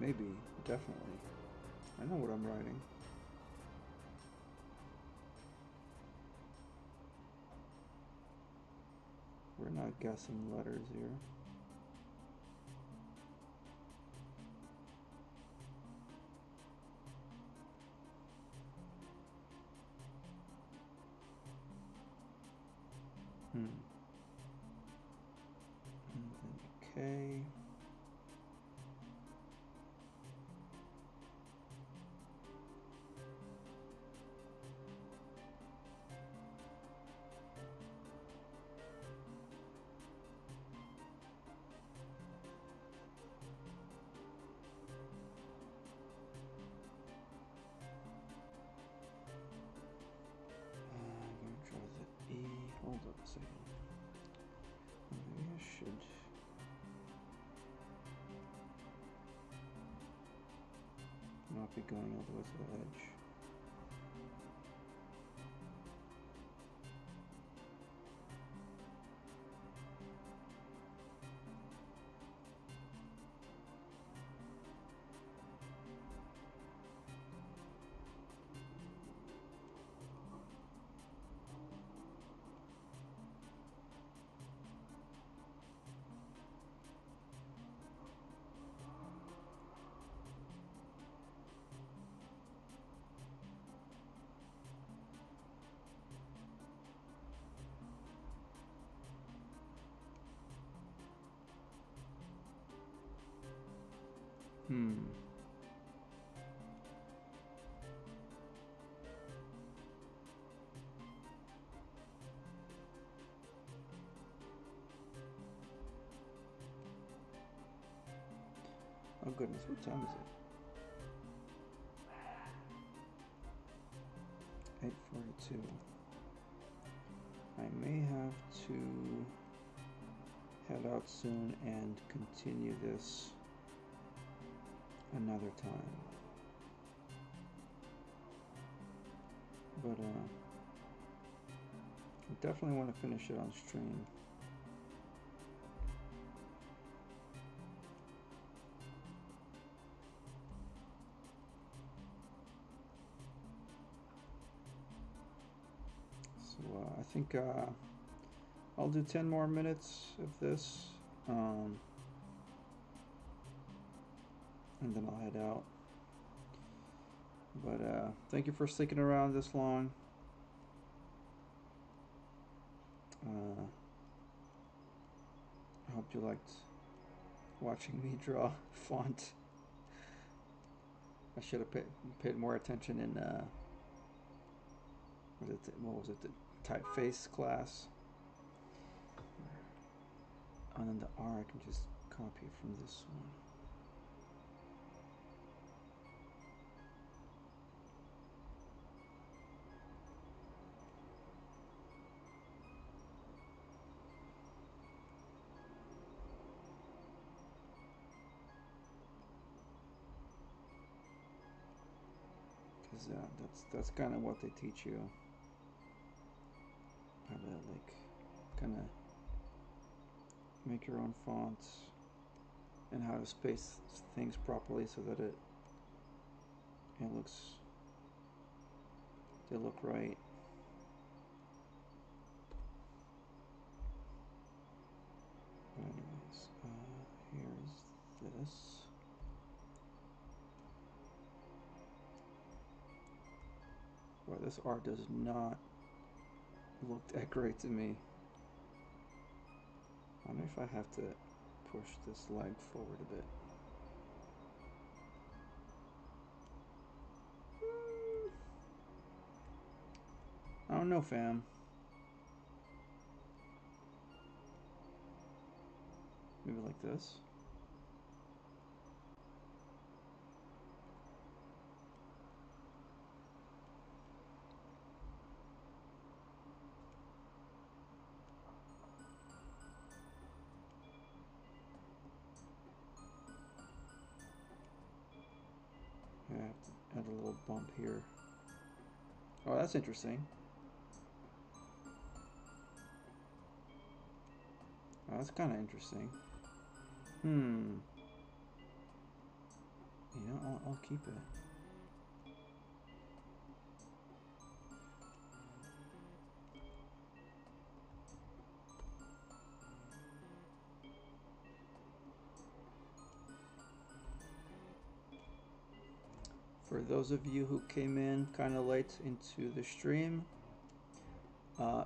[SPEAKER 1] Maybe, definitely. I know what I'm writing. We're not guessing letters here. And then K. Hold up a second. Maybe I should. Not be going all the way to the edge. Oh goodness, what time is it? 8:42. I may have to head out soon and continue this another time. But I definitely want to finish it on stream. So I think I'll do 10 more minutes of this, and then I'll head out. But thank you for sticking around this long. I hope you liked watching me draw font. I should have paid more attention in what was it, the typeface class. And then the R I can just copy it from this one. Because that's kind of what they teach you, how to like kind of make your own fonts and how to space things properly so that they look right. But anyways, here's this. Boy, this art does not look that great to me. I wonder if I have to push this leg forward a bit. I don't know, fam. Maybe like this. Yeah, I have to add a little bump here. Oh, that's interesting. Oh, that's kind of interesting. You know, I'll keep it. For those of you who came in kind of late into the stream,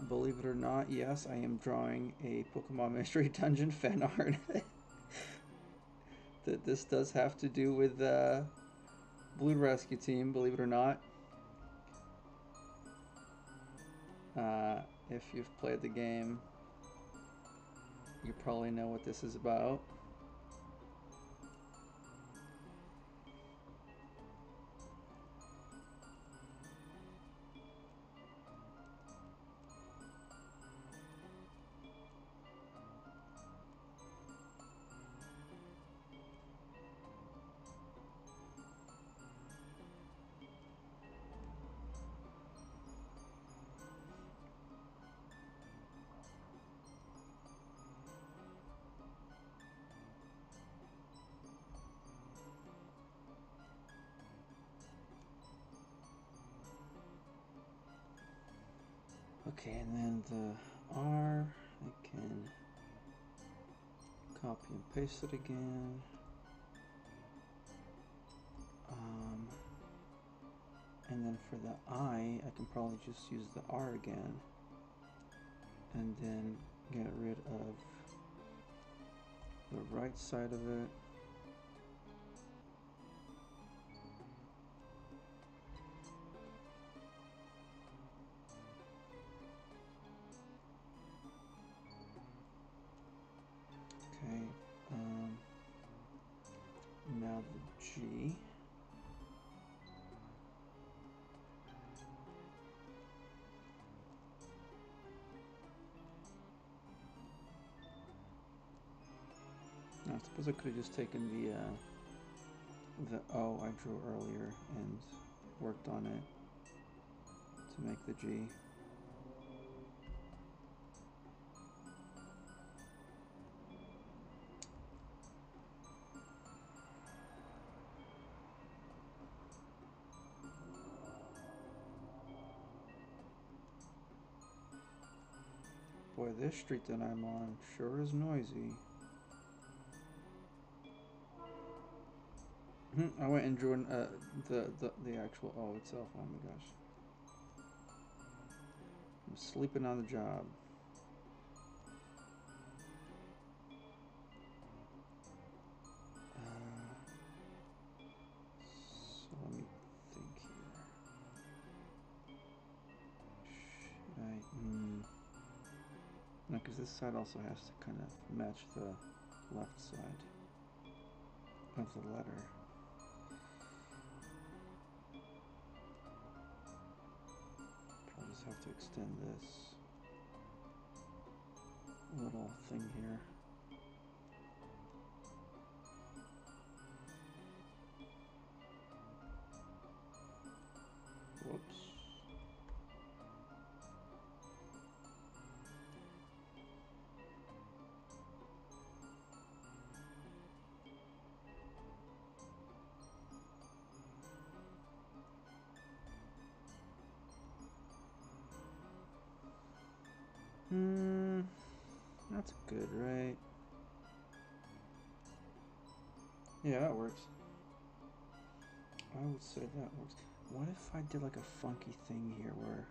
[SPEAKER 1] believe it or not, yes, I am drawing a Pokemon Mystery Dungeon fan art. That this does have to do with Blue Rescue Team, believe it or not. If you've played the game, you probably know what this is about. Okay, and then the R, I can copy and paste it again. And then for the I can probably just use the R again and then get rid of the right side of it. Okay, now the G. I suppose I could have just taken the O I drew earlier and worked on it to make the G. Boy, this street that I'm on sure is noisy. I went and joined the actual O itself. Oh my gosh. I'm sleeping on the job. So let me think here. Should I? No, because this side also has to kind of match the left side of the letter. I'll just have to extend this little thing here. Whoops. That's good, right? Yeah, that works. I would say that works. What if I did like a funky thing here where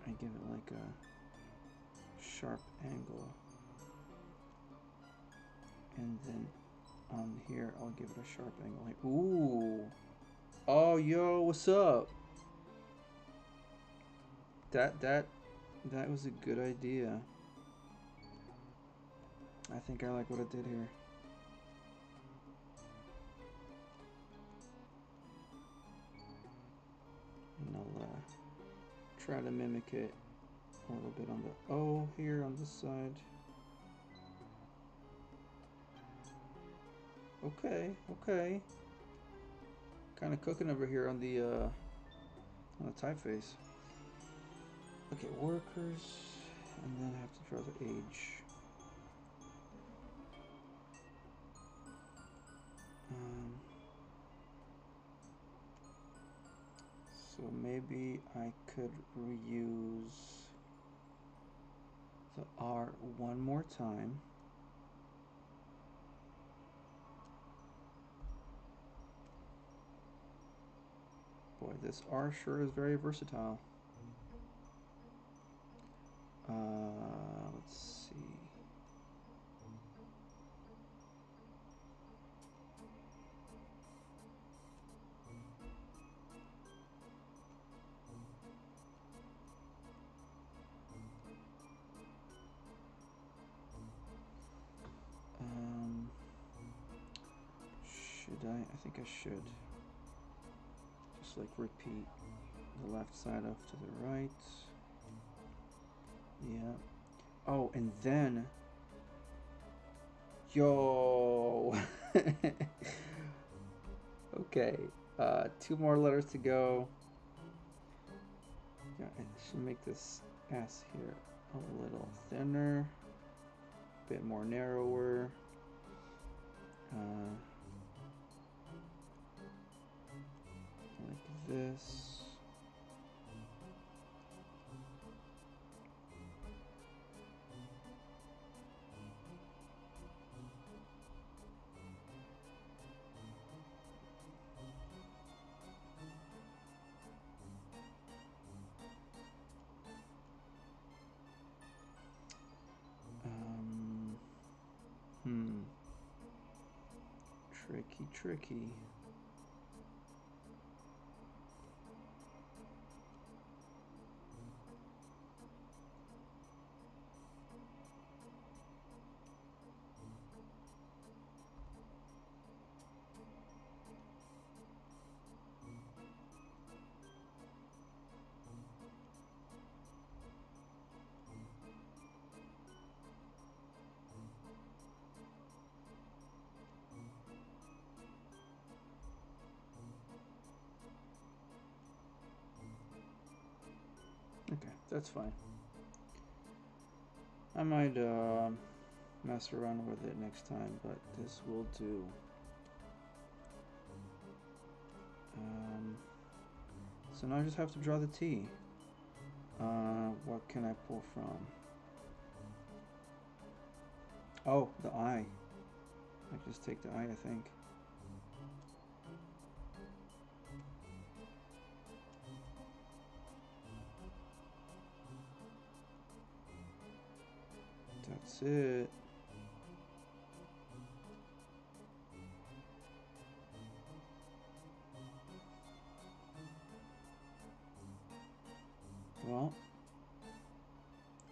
[SPEAKER 1] I give it like a sharp angle, and then on here I'll give it a sharp angle. Like, ooh! Oh, yo, what's up? That was a good idea. I think I like what I did here. And I'll try to mimic it a little bit on the O here on this side. Okay, okay. Kind of cooking over here on the typeface. Okay, workers, and then I have to draw the age. So maybe I could reuse the R one more time. Boy, this R sure is very versatile. Let's see. Should I? I think I should. Just like repeat the left side off to the right. Yeah. Oh, and then, yo. Okay. 2 more letters to go. Yeah, I should make this S here a little thinner, a bit more narrower. Like this. Tricky. Okay, that's fine. I might mess around with it next time, but this will do. So now I just have to draw the T. What can I pull from? Oh, the eye. I just take the eye, I think. That's it. Well,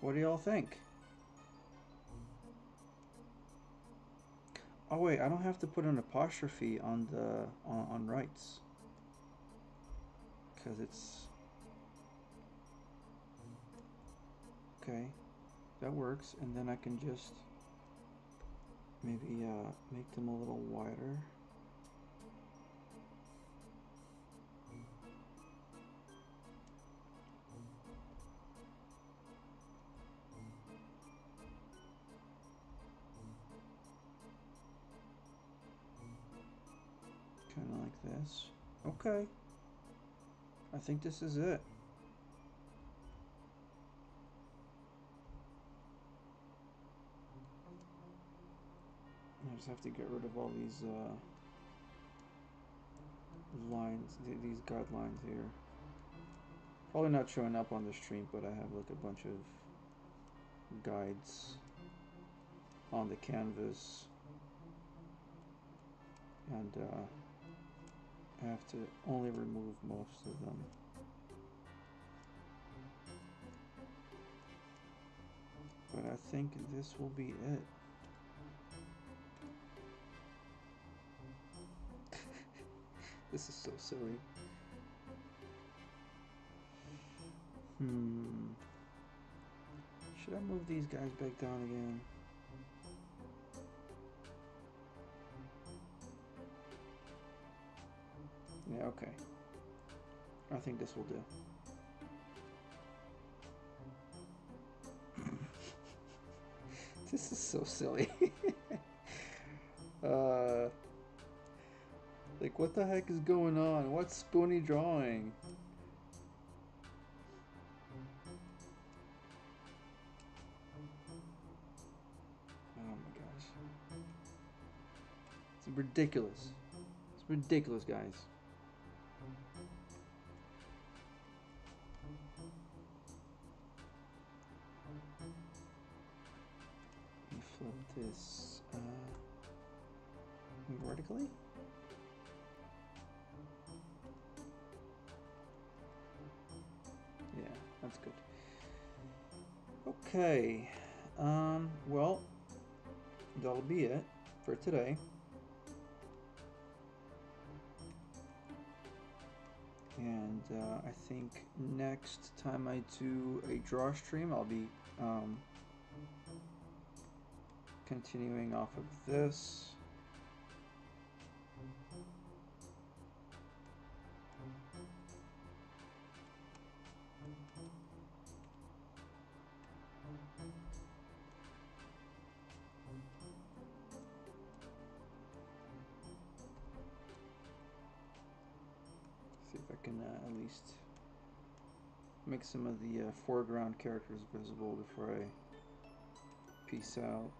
[SPEAKER 1] what do y'all think? Oh wait, I don't have to put an apostrophe on the on rights because it's okay. That works, and then I can just maybe make them a little wider. Kind of like this. Okay. I think this is it. I just have to get rid of all these lines, these guidelines here. Probably not showing up on the stream, but I have like a bunch of guides on the canvas, and I have to only remove most of them. But I think this will be it. This is so silly. Should I move these guys back down again? Yeah, okay. I think this will do. This is so silly. Like, what the heck is going on? What's Spoony drawing? Oh my gosh. It's ridiculous. It's ridiculous, guys. Let me flip this vertically. Yeah, that's good. Okay. Well, that'll be it for today. And I think next time I do a Drawstream, I'll be continuing off of this. See if I can at least make some of the foreground characters visible before I peace out.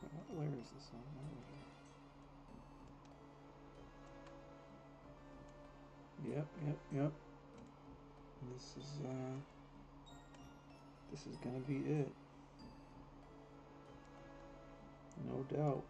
[SPEAKER 1] What layer is this on? Yep. This is gonna be it. No doubt.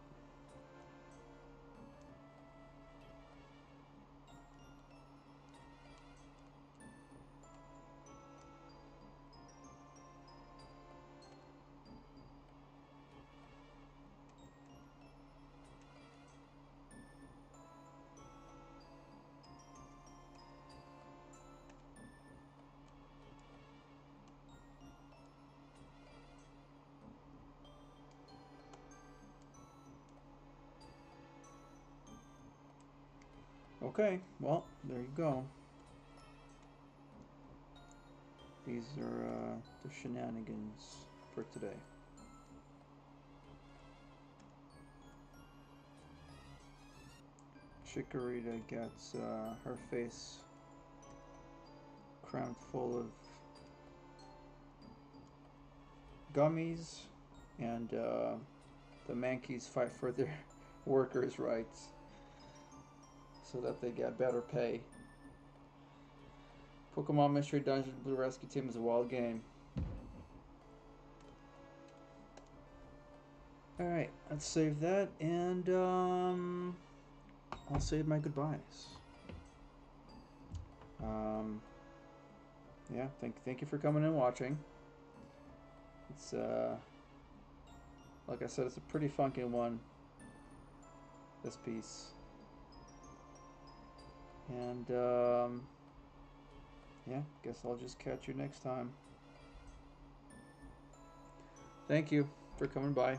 [SPEAKER 1] Okay, well, there you go. these are the shenanigans for today. Chikorita gets her face crammed full of gummies, and the Mankeys fight for their workers' rights so that they get better pay. Pokemon Mystery Dungeon Blue Rescue Team is a wild game. Alright, let's save that, and I'll save my goodbyes. Yeah, thank you for coming and watching. It's like I said, it's a pretty funky one, this piece. And yeah, guess I'll just catch you next time. Thank you for coming by.